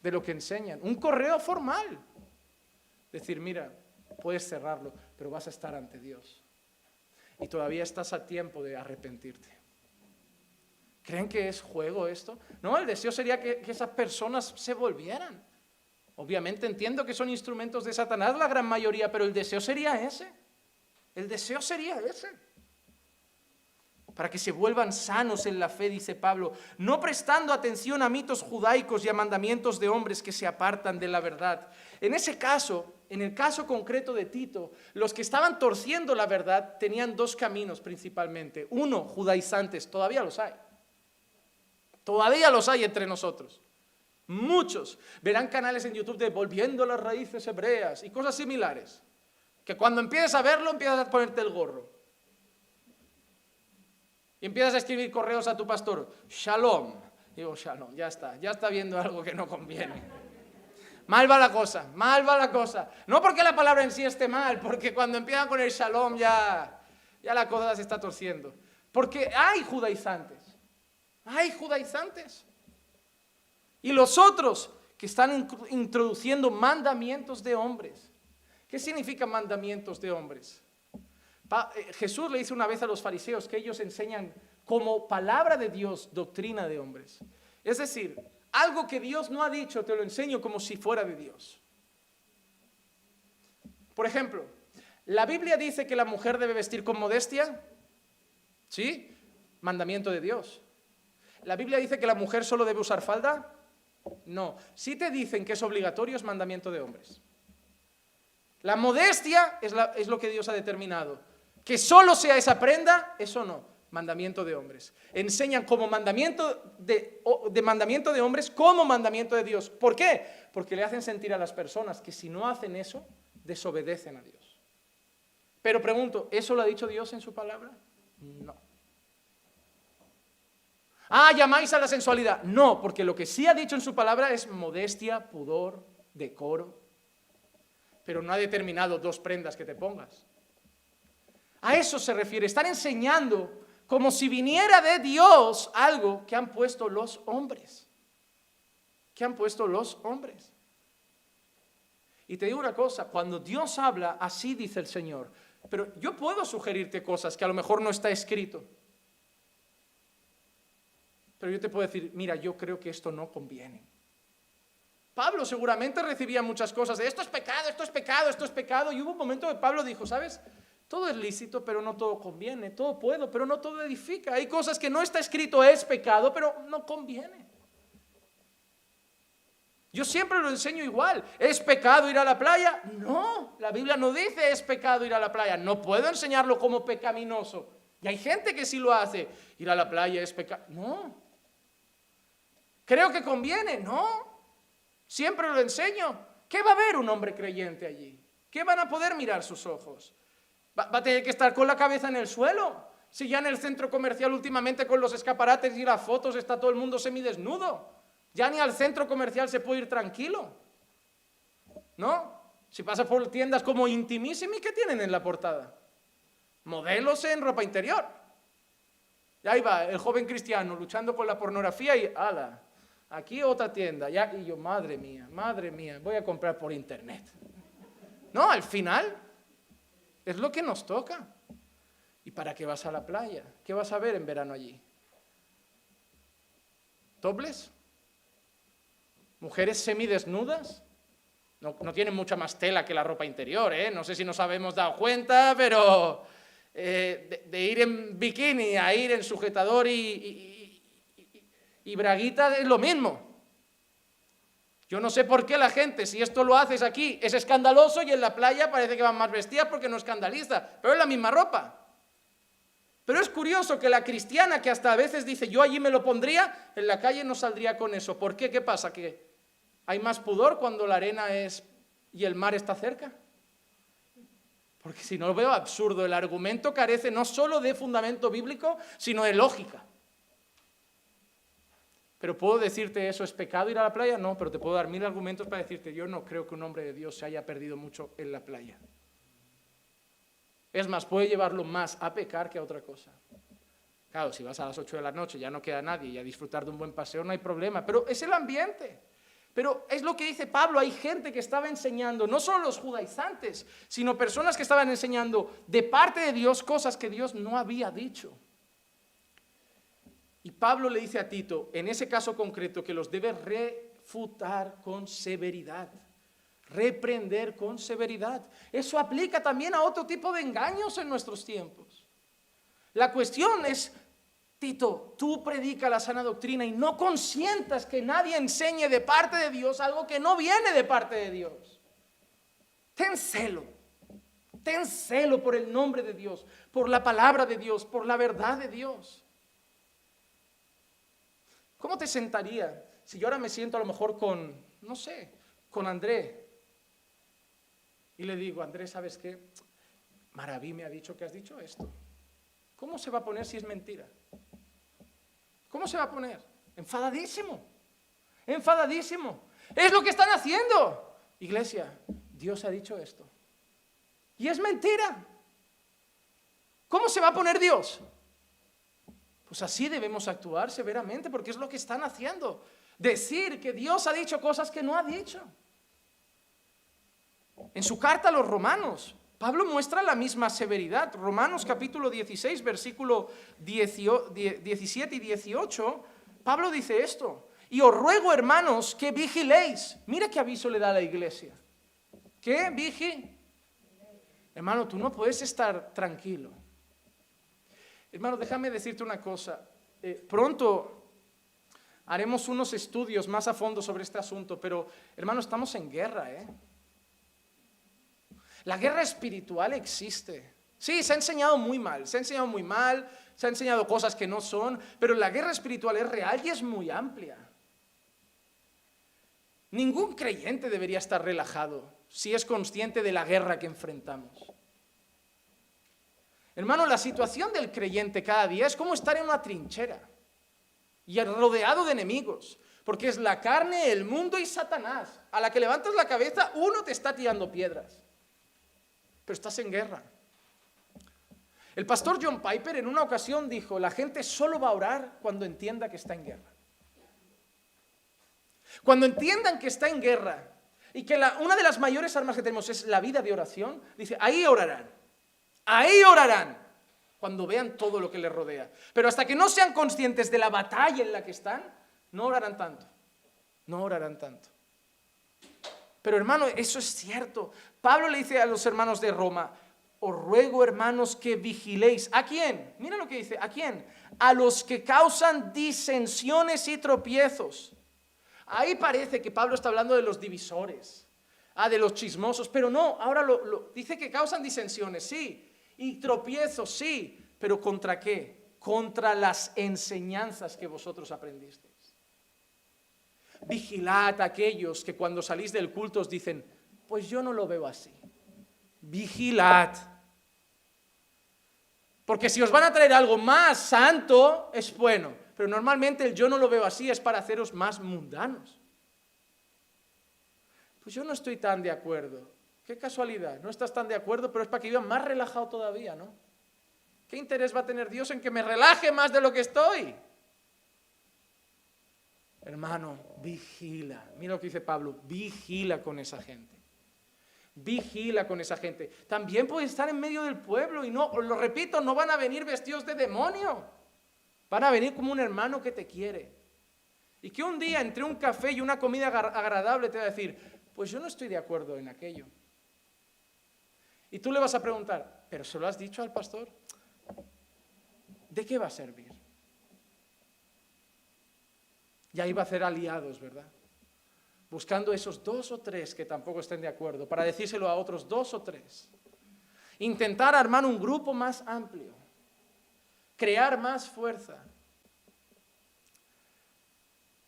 De lo que enseñan. Un correo formal. Decir, mira, puedes cerrarlo, pero vas a estar ante Dios. Y todavía estás a tiempo de arrepentirte. ¿Creen que es juego esto? No, el deseo sería que esas personas se volvieran. Obviamente entiendo que son instrumentos de Satanás la gran mayoría, pero el deseo sería ese. El deseo sería ese. Para que se vuelvan sanos en la fe, dice Pablo, no prestando atención a mitos judaicos y a mandamientos de hombres que se apartan de la verdad. En ese caso, en el caso concreto de Tito, los que estaban torciendo la verdad tenían dos caminos principalmente. Uno, judaizantes, todavía los hay. Todavía los hay entre nosotros. Muchos verán canales en YouTube de Volviendo a las Raíces Hebreas y cosas similares, que cuando empieces a verlo empiezas a ponerte el gorro y empiezas a escribir correos a tu pastor, Shalom, digo Shalom, ya está viendo algo que no conviene. Mal va la cosa, no porque la palabra en sí esté mal, porque cuando empiezan con el Shalom ya la cosa se está torciendo, porque hay judaizantes. Y los otros que están introduciendo mandamientos de hombres. ¿Qué significa mandamientos de hombres? Jesús le dice una vez a los fariseos que ellos enseñan como palabra de Dios doctrina de hombres. Es decir, algo que Dios no ha dicho te lo enseño como si fuera de Dios. Por ejemplo, ¿la Biblia dice que la mujer debe vestir con modestia? ¿Sí? Mandamiento de Dios. ¿La Biblia dice que la mujer solo debe usar falda? No. Si te dicen que es obligatorio, es mandamiento de hombres. La modestia es lo que Dios ha determinado. Que solo sea esa prenda, eso no. Mandamiento de hombres. Enseñan como mandamiento de mandamiento de hombres como mandamiento de Dios. ¿Por qué? Porque le hacen sentir a las personas que si no hacen eso, desobedecen a Dios. Pero pregunto, ¿eso lo ha dicho Dios en su palabra? No. Ah, llamáis a la sensualidad. No, porque lo que sí ha dicho en su palabra es modestia, pudor, decoro. Pero no ha determinado 2 prendas que te pongas. A eso se refiere, estar enseñando como si viniera de Dios algo que han puesto los hombres. Que han puesto los hombres. Y te digo una cosa, cuando Dios habla, así dice el Señor. Pero yo puedo sugerirte cosas que a lo mejor no está escrito. Pero yo te puedo decir, mira, yo creo que esto no conviene. Pablo seguramente recibía muchas cosas de esto es pecado, esto es pecado, esto es pecado. Y hubo un momento que Pablo dijo, ¿sabes? Todo es lícito, pero no todo conviene. Todo puedo, pero no todo edifica. Hay cosas que no está escrito es pecado, pero no conviene. Yo siempre lo enseño igual. ¿Es pecado ir a la playa? No, la Biblia no dice es pecado ir a la playa. No puedo enseñarlo como pecaminoso. Y hay gente que sí lo hace. Ir a la playa es pecado. No. ¿Creo que conviene? No. Siempre lo enseño. ¿Qué va a ver un hombre creyente allí? ¿Qué van a poder mirar sus ojos? ¿Va a tener que estar con la cabeza en el suelo? Si ya en el centro comercial últimamente con los escaparates y las fotos está todo el mundo semidesnudo. Ya ni al centro comercial se puede ir tranquilo. ¿No? Si pasa por tiendas como Intimissimi, ¿qué tienen en la portada? Modelos en ropa interior. Y ahí va el joven cristiano luchando con la pornografía y ¡ala! Aquí otra tienda. Ya, y yo, madre mía, voy a comprar por internet. No, al final es lo que nos toca. ¿Y para qué vas a la playa? ¿Qué vas a ver en verano allí? ¿Topless? ¿Mujeres semidesnudas? No tienen mucha más tela que la ropa interior, ¿eh? No sé si nos habemos dado cuenta, pero de ir en bikini a ir en sujetador y braguita es lo mismo. Yo no sé por qué la gente, si esto lo haces aquí, es escandaloso y en la playa parece que van más vestidas porque no escandaliza, pero es la misma ropa. Pero es curioso que la cristiana que hasta a veces dice yo allí me lo pondría, en la calle no saldría con eso. ¿Por qué? ¿Qué pasa? ¿Que hay más pudor cuando la arena es y el mar está cerca? Porque si no lo veo absurdo, el argumento carece no solo de fundamento bíblico, sino de lógica. Pero ¿puedo decirte eso es pecado ir a la playa? No, pero te puedo dar 1000 argumentos para decirte yo no creo que un hombre de Dios se haya perdido mucho en la playa. Es más, puede llevarlo más a pecar que a otra cosa. Claro, si vas a las 8 de la noche ya no queda nadie y a disfrutar de un buen paseo no hay problema, pero es el ambiente. Pero es lo que dice Pablo, hay gente que estaba enseñando, no solo los judaizantes, sino personas que estaban enseñando de parte de Dios cosas que Dios no había dicho. Y Pablo le dice a Tito, en ese caso concreto, que los debe refutar con severidad. Reprender con severidad. Eso aplica también a otro tipo de engaños en nuestros tiempos. La cuestión es, Tito, tú predica la sana doctrina y no consientas que nadie enseñe de parte de Dios algo que no viene de parte de Dios. Ten celo por el nombre de Dios, por la palabra de Dios, por la verdad de Dios. ¿Cómo te sentaría si yo ahora me siento a lo mejor con André? Y le digo, Andrés, ¿sabes qué? Maraví me ha dicho que has dicho esto. ¿Cómo se va a poner si es mentira? ¿Cómo se va a poner? Enfadadísimo. Es lo que están haciendo. Iglesia, Dios ha dicho esto. Y es mentira. ¿Cómo se va a poner Dios? Pues así debemos actuar severamente porque es lo que están haciendo. Decir que Dios ha dicho cosas que no ha dicho. En su carta a los Romanos, Pablo muestra la misma severidad. Romanos capítulo 16, versículo 17 y 18, Pablo dice esto. Y os ruego, hermanos, que vigiléis. Mira qué aviso le da a la iglesia. ¿Qué? Hermano, tú no puedes estar tranquilo. Hermano, déjame decirte una cosa. Pronto haremos unos estudios más a fondo sobre este asunto, pero, hermano, estamos en guerra, La guerra espiritual existe. Sí, se ha enseñado muy mal, se ha enseñado cosas que no son, pero la guerra espiritual es real y es muy amplia. Ningún creyente debería estar relajado si es consciente de la guerra que enfrentamos. Hermano, la situación del creyente cada día es como estar en una trinchera. y rodeado de enemigos, porque es la carne, el mundo y Satanás. A la que levantas la cabeza, uno te está tirando piedras, pero estás en guerra. El pastor John Piper en una ocasión dijo, la gente solo va a orar cuando entienda que está en guerra. Cuando entiendan que está en guerra y que una de las mayores armas que tenemos es la vida de oración, dice, ahí orarán, cuando vean todo lo que les rodea. Pero hasta que no sean conscientes de la batalla en la que están, no orarán tanto. Pero hermano, eso es cierto. Pablo le dice a los hermanos de Roma, os ruego, hermanos, que vigiléis. ¿A quién? Mira lo que dice, ¿a quién? A los que causan disensiones y tropiezos. Ahí parece que Pablo está hablando de los divisores, de los chismosos, pero no, ahora dice que causan disensiones, sí, y tropiezos, sí, pero ¿contra qué? Contra las enseñanzas que vosotros aprendisteis. Vigilad a aquellos que cuando salís del culto os dicen, pues yo no lo veo así. Vigilad. Porque si os van a traer algo más santo, es bueno. Pero normalmente el yo no lo veo así es para haceros más mundanos. Pues yo no estoy tan de acuerdo. Qué casualidad, no estás tan de acuerdo, pero es para que viva más relajado todavía, ¿no? ¿Qué interés va a tener Dios en que me relaje más de lo que estoy? Hermano, vigila. Mira lo que dice Pablo, vigila con esa gente. Vigila con esa gente. También puedes estar en medio del pueblo y no, lo repito, no van a venir vestidos de demonio. Van a venir como un hermano que te quiere. Y que un día entre un café y una comida agradable te va a decir, pues yo no estoy de acuerdo en aquello. Y tú le vas a preguntar, ¿pero se lo has dicho al pastor? ¿De qué va a servir? Y ahí va a hacer aliados, ¿verdad? Buscando esos 2 o 3 que tampoco estén de acuerdo, para decírselo a otros 2 o 3. Intentar armar un grupo más amplio, crear más fuerza.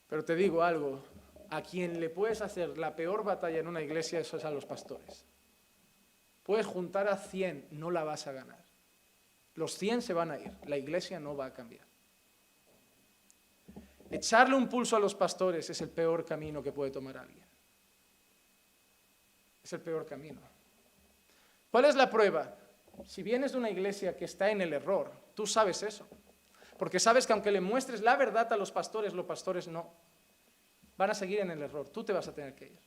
Pero te digo algo, a quien le puedes hacer la peor batalla en una iglesia, eso es a los pastores. Puedes juntar a 100, no la vas a ganar. Los 100 se van a ir, la iglesia no va a cambiar. Echarle un pulso a los pastores es el peor camino que puede tomar alguien. Es el peor camino. ¿Cuál es la prueba? Si vienes de una iglesia que está en el error, tú sabes eso. Porque sabes que aunque le muestres la verdad a los pastores no. Van a seguir en el error. Tú te vas a tener que ir.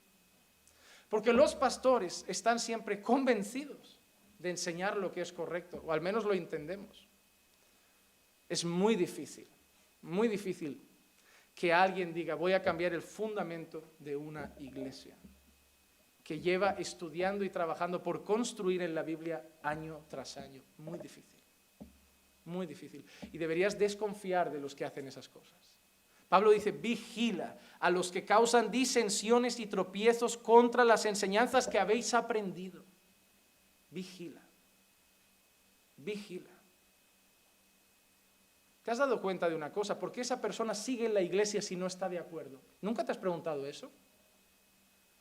Porque los pastores están siempre convencidos de enseñar lo que es correcto, o al menos lo entendemos. Es muy difícil que alguien diga, voy a cambiar el fundamento de una iglesia que lleva estudiando y trabajando por construir en la Biblia año tras año. Muy difícil, muy difícil. Y deberías desconfiar de los que hacen esas cosas. Pablo dice, vigila a los que causan disensiones y tropiezos contra las enseñanzas que habéis aprendido. Vigila, vigila. ¿Te has dado cuenta de una cosa? ¿Por qué esa persona sigue en la iglesia si no está de acuerdo? ¿Nunca te has preguntado eso?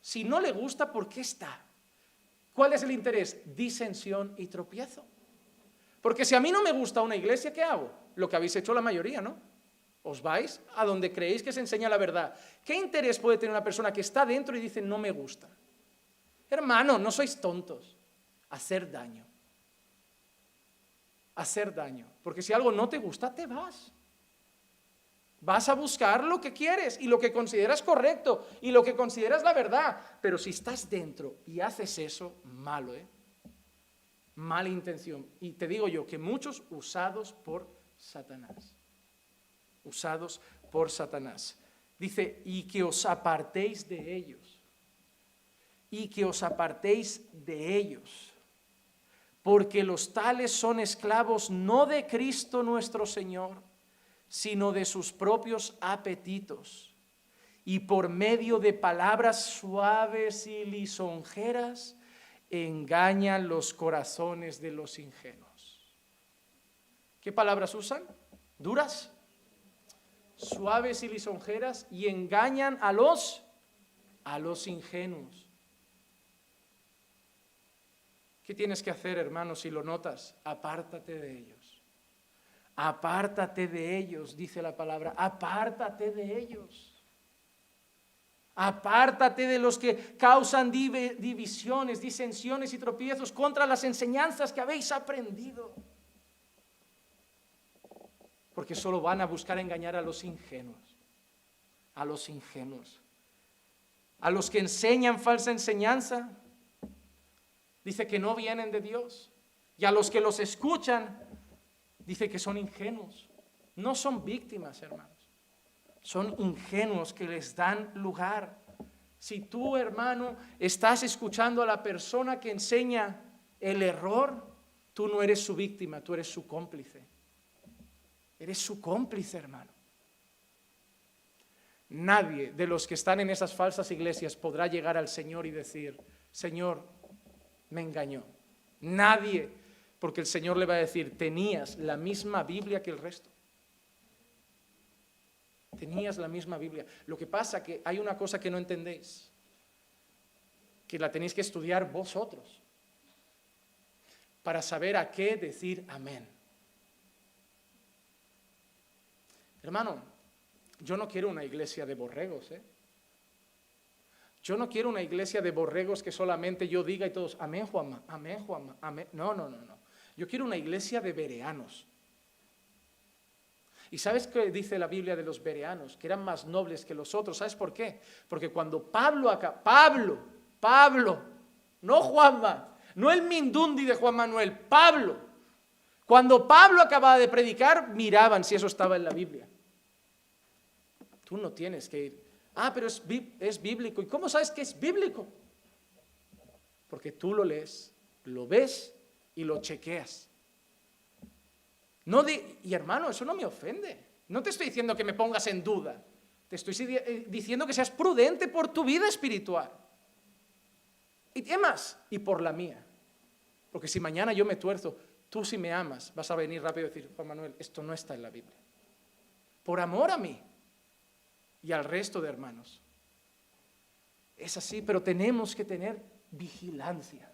Si no le gusta, ¿por qué está? ¿Cuál es el interés? Disensión y tropiezo. Porque si a mí no me gusta una iglesia, ¿qué hago? Lo que habéis hecho la mayoría, ¿no? Os vais a donde creéis que se enseña la verdad. ¿Qué interés puede tener una persona que está dentro y dice no me gusta? Hermano, no sois tontos. Hacer daño. Hacer daño. Porque si algo no te gusta, te vas. Vas a buscar lo que quieres y lo que consideras correcto y lo que consideras la verdad. Pero si estás dentro y haces eso, malo, mala intención. Y te digo yo que muchos usados por Satanás. Usados por Satanás. Dice, y que os apartéis de ellos. Y que os apartéis de ellos. Porque los tales son esclavos no de Cristo nuestro Señor, sino de sus propios apetitos. Y por medio de palabras suaves y lisonjeras, engañan los corazones de los ingenuos. ¿Qué palabras usan? ¿Duras? Suaves y lisonjeras, y engañan a los ingenuos. ¿Qué tienes que hacer, hermano, si lo notas? Apártate de ellos. Apártate de ellos, dice la palabra, apártate de ellos. Apártate de los que causan divisiones, disensiones y tropiezos contra las enseñanzas que habéis aprendido. Porque solo van a buscar engañar a los ingenuos, a los ingenuos, a los que enseñan falsa enseñanza. Dice que no vienen de Dios. Y a los que los escuchan, dice que son ingenuos. No son víctimas, hermanos. Son ingenuos que les dan lugar. Si tú, hermano, estás escuchando a la persona que enseña el error, tú no eres su víctima, tú eres su cómplice. Eres su cómplice, hermano. Nadie de los que están en esas falsas iglesias podrá llegar al Señor y decir, Señor, me engañó. Nadie, porque el Señor le va a decir, tenías la misma Biblia que el resto. Tenías la misma Biblia. Lo que pasa que hay una cosa que no entendéis, que la tenéis que estudiar vosotros para saber a qué decir amén. Hermano, yo no quiero una iglesia de borregos, Yo no quiero una iglesia de borregos que solamente yo diga y todos, amén, Juanma, amén, Juanma, amén. No. Yo quiero una iglesia de bereanos. ¿Y sabes qué dice la Biblia de los bereanos? Que eran más nobles que los otros. ¿Sabes por qué? Porque cuando Pablo, no Juanma, no el Mindundi de Juan Manuel, Pablo. Cuando Pablo acababa de predicar, miraban si eso estaba en la Biblia. Tú no tienes que ir. Pero es bíblico. ¿Y cómo sabes que es bíblico? Porque tú lo lees, lo ves y lo chequeas. Y hermano, eso no me ofende. No te estoy diciendo que me pongas en duda. Te estoy diciendo que seas prudente por tu vida espiritual. Y además, y por la mía. Porque si mañana yo me tuerzo, tú si me amas, vas a venir rápido y decir, Juan Manuel, esto no está en la Biblia. Por amor a mí y al resto de hermanos. Es así, pero tenemos que tener vigilancia.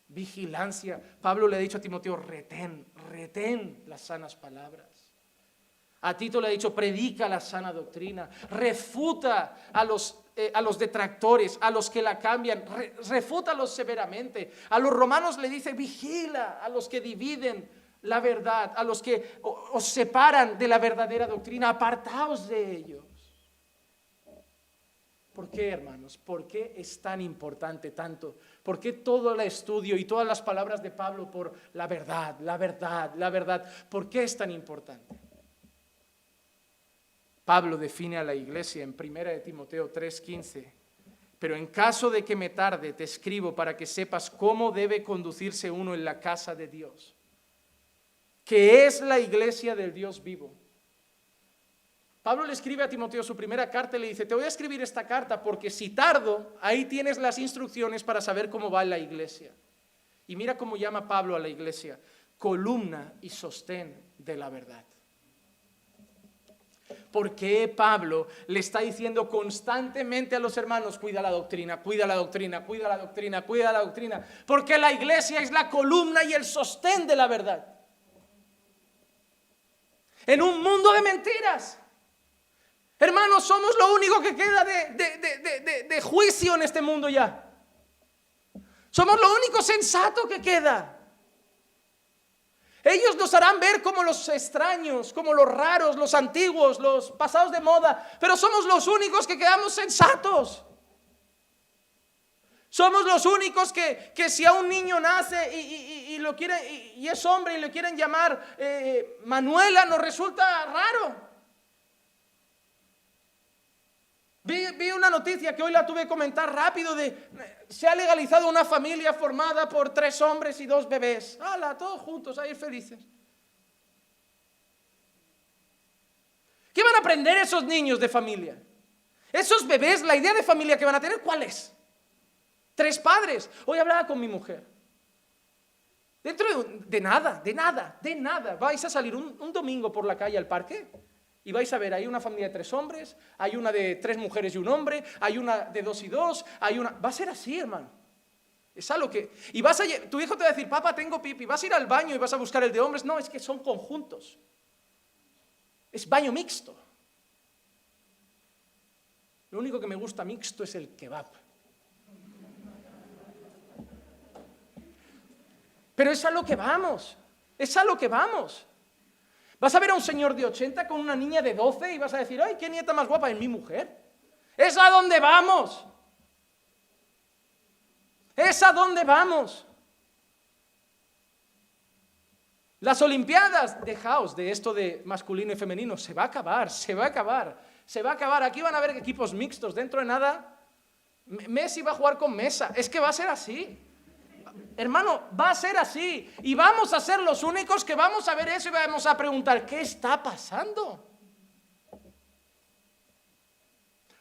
Vigilancia. Pablo le ha dicho a Timoteo, retén las sanas palabras. A Tito le ha dicho, predica la sana doctrina, refuta a los detractores, a los que la cambian, refútalos severamente. A los romanos le dice, vigila a los que dividen la verdad, a los que os separan de la verdadera doctrina, apartaos de ellos. ¿Por qué, hermanos? ¿Por qué es tan importante tanto? ¿Por qué todo el estudio y todas las palabras de Pablo por la verdad, la verdad, la verdad? ¿Por qué es tan importante? Pablo define a la iglesia en 1 de Timoteo 3:15. Pero en caso de que me tarde, te escribo para que sepas cómo debe conducirse uno en la casa de Dios, que es la iglesia del Dios vivo. Pablo le escribe a Timoteo su primera carta y le dice, te voy a escribir esta carta porque si tardo, ahí tienes las instrucciones para saber cómo va la iglesia. Y mira cómo llama Pablo a la iglesia, columna y sostén de la verdad. ¿Por qué Pablo le está diciendo constantemente a los hermanos, cuida la doctrina, cuida la doctrina, cuida la doctrina, cuida la doctrina? Porque la iglesia es la columna y el sostén de la verdad. En un mundo de mentiras. Hermanos, somos lo único que queda de juicio en este mundo ya. Somos lo único sensato que queda. Ellos nos harán ver como los extraños, como los raros, los antiguos, los pasados de moda, pero somos los únicos que quedamos sensatos. Somos los únicos que si a un niño nace y es hombre y le quieren llamar Manuela, nos resulta raro. Vi una noticia que hoy la tuve que comentar rápido se ha legalizado una familia formada por 3 hombres y 2 bebés. ¡Hala! Todos juntos, ahí felices. ¿Qué van a aprender esos niños de familia? Esos bebés, la idea de familia que van a tener, ¿cuál es? 3 padres. Hoy hablaba con mi mujer. Dentro de nada, vais a salir un domingo por la calle al parque. Y vais a ver, hay una familia de 3 hombres, hay una de 3 mujeres y un hombre, hay una de 2 y 2, va a ser así, hermano. Es algo que... Y tu hijo te va a decir, papá, tengo pipi, vas a ir al baño y vas a buscar el de hombres. No, es que son conjuntos. Es baño mixto. Lo único que me gusta mixto es el kebab. Pero es a lo que vamos. Es a lo que vamos. Vas a ver a un señor de 80 con una niña de 12 y vas a decir, ay, qué nieta más guapa, es mi mujer. Es a donde vamos. Es a donde vamos. Las Olimpiadas, dejaos de esto de masculino y femenino, se va a acabar, se va a acabar, se va a acabar. Aquí van a haber equipos mixtos, dentro de nada, Messi va a jugar con Mesa, es que va a ser así. Hermano, va a ser así. Y vamos a ser los únicos que vamos a ver eso y vamos a preguntar, ¿qué está pasando?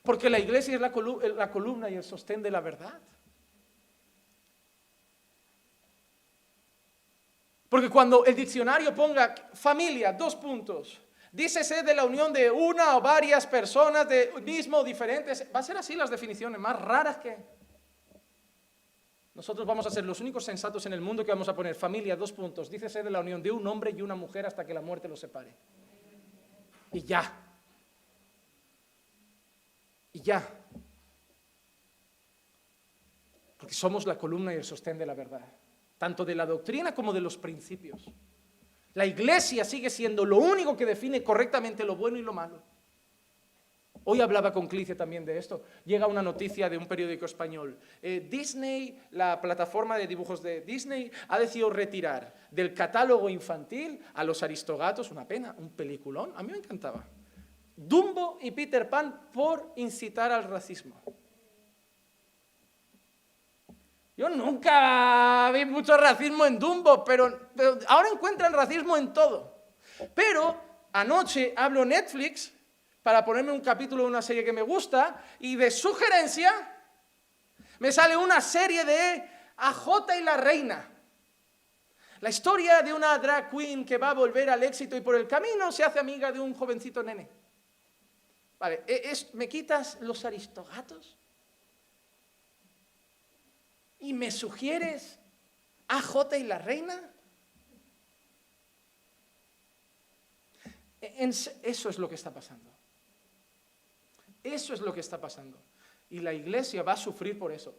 Porque la iglesia es la columna y el sostén de la verdad. Porque cuando el diccionario ponga familia, 2 puntos, dícese de la unión de una o varias personas de mismo o diferentes, va a ser así las definiciones más raras que... Nosotros vamos a ser los únicos sensatos en el mundo que vamos a poner familia, 2 puntos, dícese de la unión de un hombre y una mujer hasta que la muerte los separe. Y ya. Y ya. Porque somos la columna y el sostén de la verdad, tanto de la doctrina como de los principios. La iglesia sigue siendo lo único que define correctamente lo bueno y lo malo. Hoy hablaba con Clice también de esto. Llega una noticia de un periódico español. Disney, la plataforma de dibujos de Disney, ha decidido retirar del catálogo infantil a Los Aristogatos, una pena, un peliculón, a mí me encantaba. Dumbo y Peter Pan por incitar al racismo. Yo nunca vi mucho racismo en Dumbo, pero ahora encuentran racismo en todo. Pero anoche hablo Netflix para ponerme un capítulo de una serie que me gusta y de sugerencia me sale una serie de AJ y la Reina. La historia de una drag queen que va a volver al éxito y por el camino se hace amiga de un jovencito nene. Vale, ¿me quitas Los Aristogatos? ¿Y me sugieres AJ y la Reina? Eso es lo que está pasando. Eso es lo que está pasando. Y la iglesia va a sufrir por eso.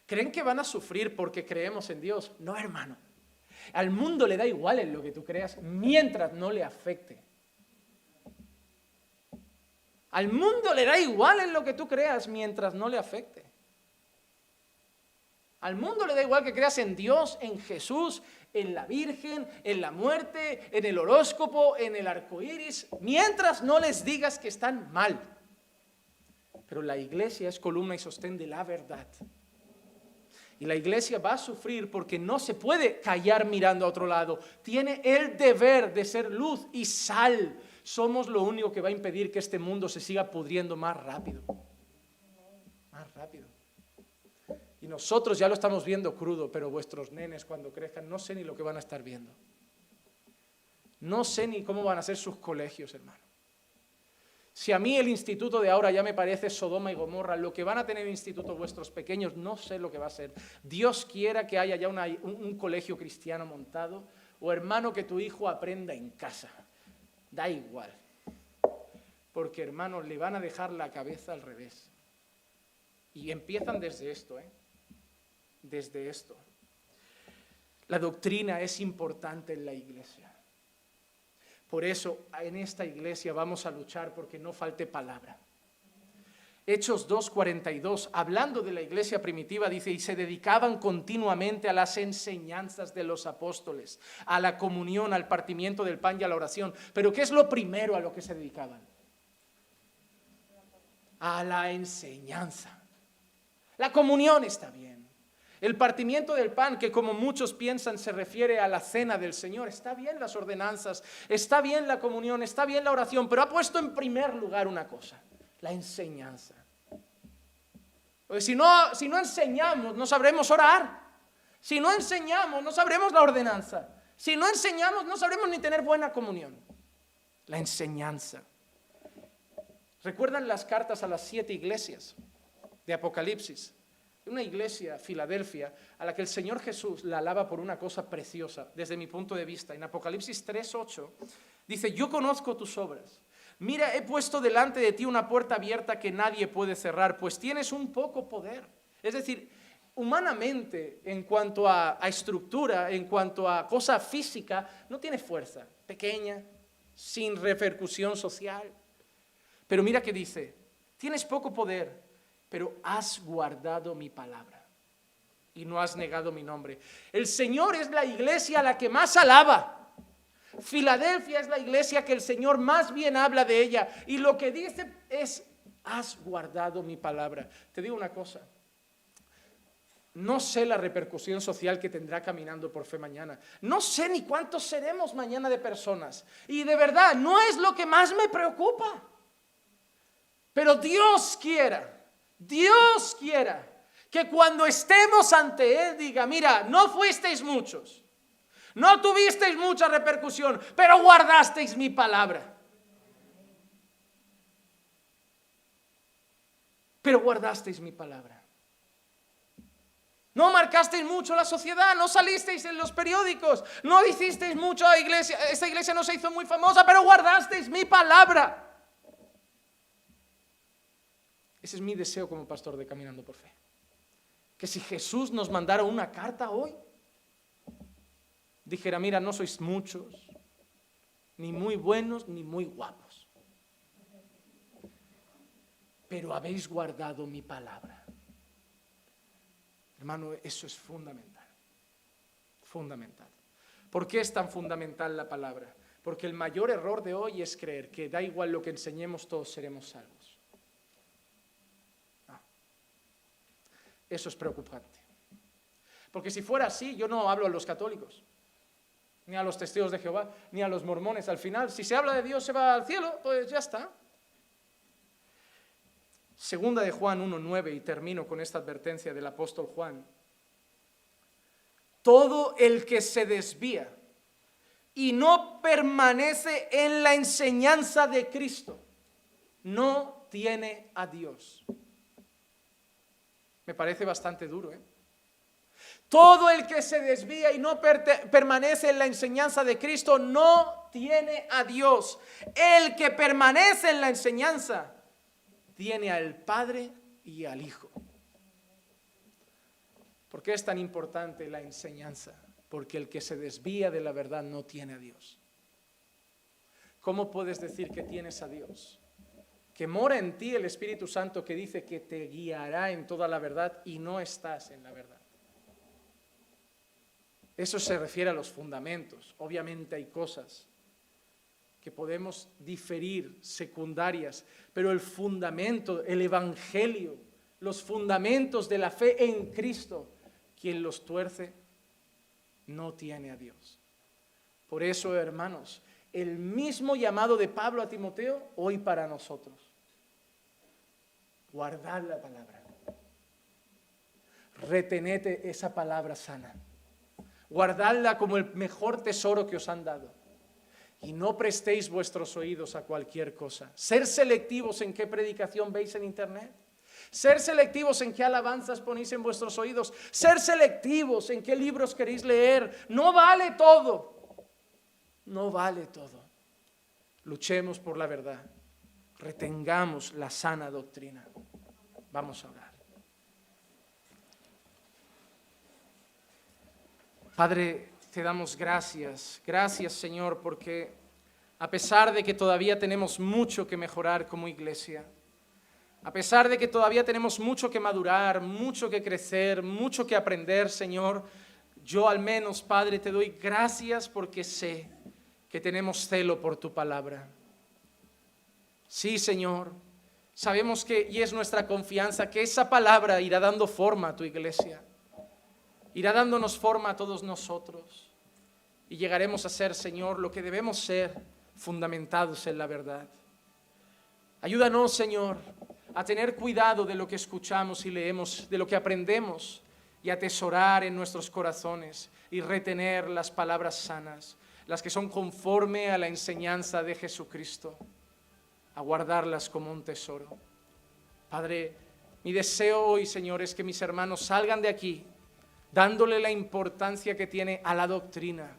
¿Creen que van a sufrir porque creemos en Dios? No, hermano. Al mundo le da igual en lo que tú creas mientras no le afecte. Al mundo le da igual en lo que tú creas mientras no le afecte. Al mundo le da igual que creas en Dios, en Jesús, en la Virgen, en la muerte, en el horóscopo, en el arco iris, mientras no les digas que están mal. Pero la iglesia es columna y sostén de la verdad. Y la iglesia va a sufrir porque no se puede callar mirando a otro lado. Tiene el deber de ser luz y sal. Somos lo único que va a impedir que este mundo se siga pudriendo más rápido. Más rápido. Y nosotros ya lo estamos viendo crudo, pero vuestros nenes cuando crezcan no sé ni lo que van a estar viendo. No sé ni cómo van a ser sus colegios, hermano. Si a mí el instituto de ahora ya me parece Sodoma y Gomorra, lo que van a tener institutos vuestros pequeños, no sé lo que va a ser. Dios quiera que haya ya un colegio cristiano montado, o hermano, que tu hijo aprenda en casa. Da igual. Porque, hermano, le van a dejar la cabeza al revés. Y empiezan desde esto, desde esto. La doctrina es importante en la iglesia. Por eso en esta iglesia vamos a luchar porque no falte palabra. Hechos 2:42, hablando de la iglesia primitiva, dice, y se dedicaban continuamente a las enseñanzas de los apóstoles, a la comunión, al partimiento del pan y a la oración. Pero ¿qué es lo primero a lo que se dedicaban? A la enseñanza. La comunión está bien. El partimiento del pan, que como muchos piensan se refiere a la cena del Señor, está bien las ordenanzas, está bien la comunión, está bien la oración, pero ha puesto en primer lugar una cosa, la enseñanza. Porque si no enseñamos, no sabremos orar. Si no enseñamos, no sabremos la ordenanza. Si no enseñamos, no sabremos ni tener buena comunión. La enseñanza. ¿Recuerdan las cartas a las 7 iglesias de Apocalipsis? una iglesia, Filadelfia, a la que el Señor Jesús la alaba por una cosa preciosa, desde mi punto de vista. En Apocalipsis 3:8 dice: yo conozco tus obras. Mira, he puesto delante de ti una puerta abierta que nadie puede cerrar, pues tienes un poco poder. Es decir, humanamente, en cuanto a estructura, en cuanto a cosa física, no tiene fuerza, pequeña, sin repercusión social. Pero mira que dice: tienes poco poder, pero has guardado mi palabra y no has negado mi nombre. El Señor es la iglesia a la que más alaba. Filadelfia es la iglesia que el Señor más bien habla de ella. Y lo que dice es: has guardado mi palabra. Te digo una cosa. No sé la repercusión social que tendrá Caminando por Fe mañana. No sé ni cuántos seremos mañana de personas. Y de verdad, no es lo que más me preocupa. Pero Dios quiera que cuando estemos ante Él diga: mira, no fuisteis muchos, no tuvisteis mucha repercusión, pero guardasteis mi palabra. Pero guardasteis mi palabra. No marcasteis mucho la sociedad, no salisteis en los periódicos, no hicisteis mucho a iglesia, esta iglesia no se hizo muy famosa, pero guardasteis mi palabra. Ese es mi deseo como pastor de Caminando por Fe. Que si Jesús nos mandara una carta hoy, dijera: mira, no sois muchos, ni muy buenos, ni muy guapos, pero habéis guardado mi palabra. Hermano, eso es fundamental. Fundamental. ¿Por qué es tan fundamental la palabra? Porque el mayor error de hoy es creer que da igual lo que enseñemos, todos seremos salvos. Eso es preocupante. Porque si fuera así, yo no hablo a los católicos, ni a los testigos de Jehová, ni a los mormones. Al final, si se habla de Dios, se va al cielo, pues ya está. Segunda de Juan 1:9, y termino con esta advertencia del apóstol Juan. Todo el que se desvía y no permanece en la enseñanza de Cristo, no tiene a Dios. Me parece bastante duro, ¿eh? Todo el que se desvía y no permanece en la enseñanza de Cristo no tiene a Dios. El que permanece en la enseñanza tiene al Padre y al Hijo. ¿Por qué es tan importante la enseñanza? Porque el que se desvía de la verdad no tiene a Dios. ¿Cómo puedes decir que tienes a Dios? Que mora en ti el Espíritu Santo, que dice que te guiará en toda la verdad, y no estás en la verdad. Eso se refiere a los fundamentos. Obviamente hay cosas que podemos diferir, secundarias, pero el fundamento, el Evangelio, los fundamentos de la fe en Cristo, quien los tuerce no tiene a Dios. Por eso, hermanos, el mismo llamado de Pablo a Timoteo hoy para nosotros: guardad la palabra, retenete esa palabra sana, guardadla como el mejor tesoro que os han dado, y no prestéis vuestros oídos a cualquier cosa. Ser selectivos en qué predicación veis en internet, ser selectivos en qué alabanzas ponéis en vuestros oídos, ser selectivos en qué libros queréis leer. No vale todo. No vale todo. Luchemos por la verdad. Retengamos la sana doctrina. Vamos a orar. Padre, te damos gracias. Gracias, Señor, porque a pesar de que todavía tenemos mucho que mejorar como iglesia, a pesar de que todavía tenemos mucho que madurar, mucho que crecer, mucho que aprender, Señor, yo al menos, Padre, te doy gracias porque sé que tenemos celo por tu palabra. Sí, Señor, sabemos que, y es nuestra confianza, que esa palabra irá dando forma a tu iglesia, irá dándonos forma a todos nosotros, y llegaremos a ser, Señor, lo que debemos ser, fundamentados en la verdad. Ayúdanos, Señor, a tener cuidado de lo que escuchamos y leemos, de lo que aprendemos, y atesorar en nuestros corazones y retener las palabras sanas, las que son conforme a la enseñanza de Jesucristo, a guardarlas como un tesoro. Padre, Mi deseo hoy, Señor, es que mis hermanos salgan de aquí dándole la importancia que tiene a la doctrina,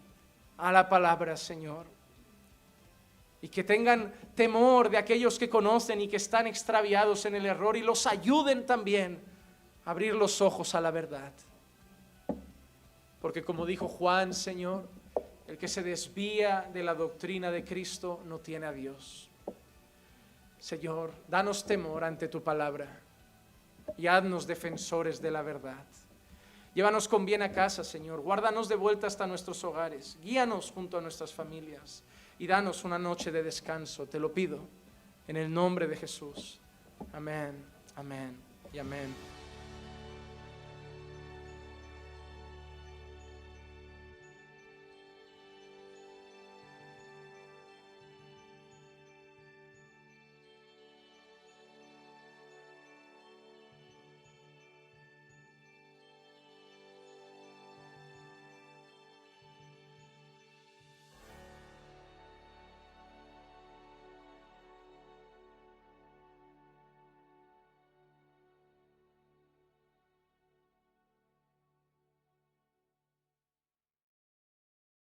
a la palabra, Señor. Y que tengan temor de aquellos que conocen y que están extraviados en el error y los ayuden también a abrir los ojos a la verdad. Porque como dijo Juan, Señor, el que se desvía de la doctrina de Cristo no tiene a Dios. Señor, danos temor ante tu palabra y haznos defensores de la verdad. Llévanos con bien a casa, Señor. Guárdanos de vuelta hasta nuestros hogares. Guíanos junto a nuestras familias y danos una noche de descanso. Te lo pido en el nombre de Jesús. Amén, amén y amén.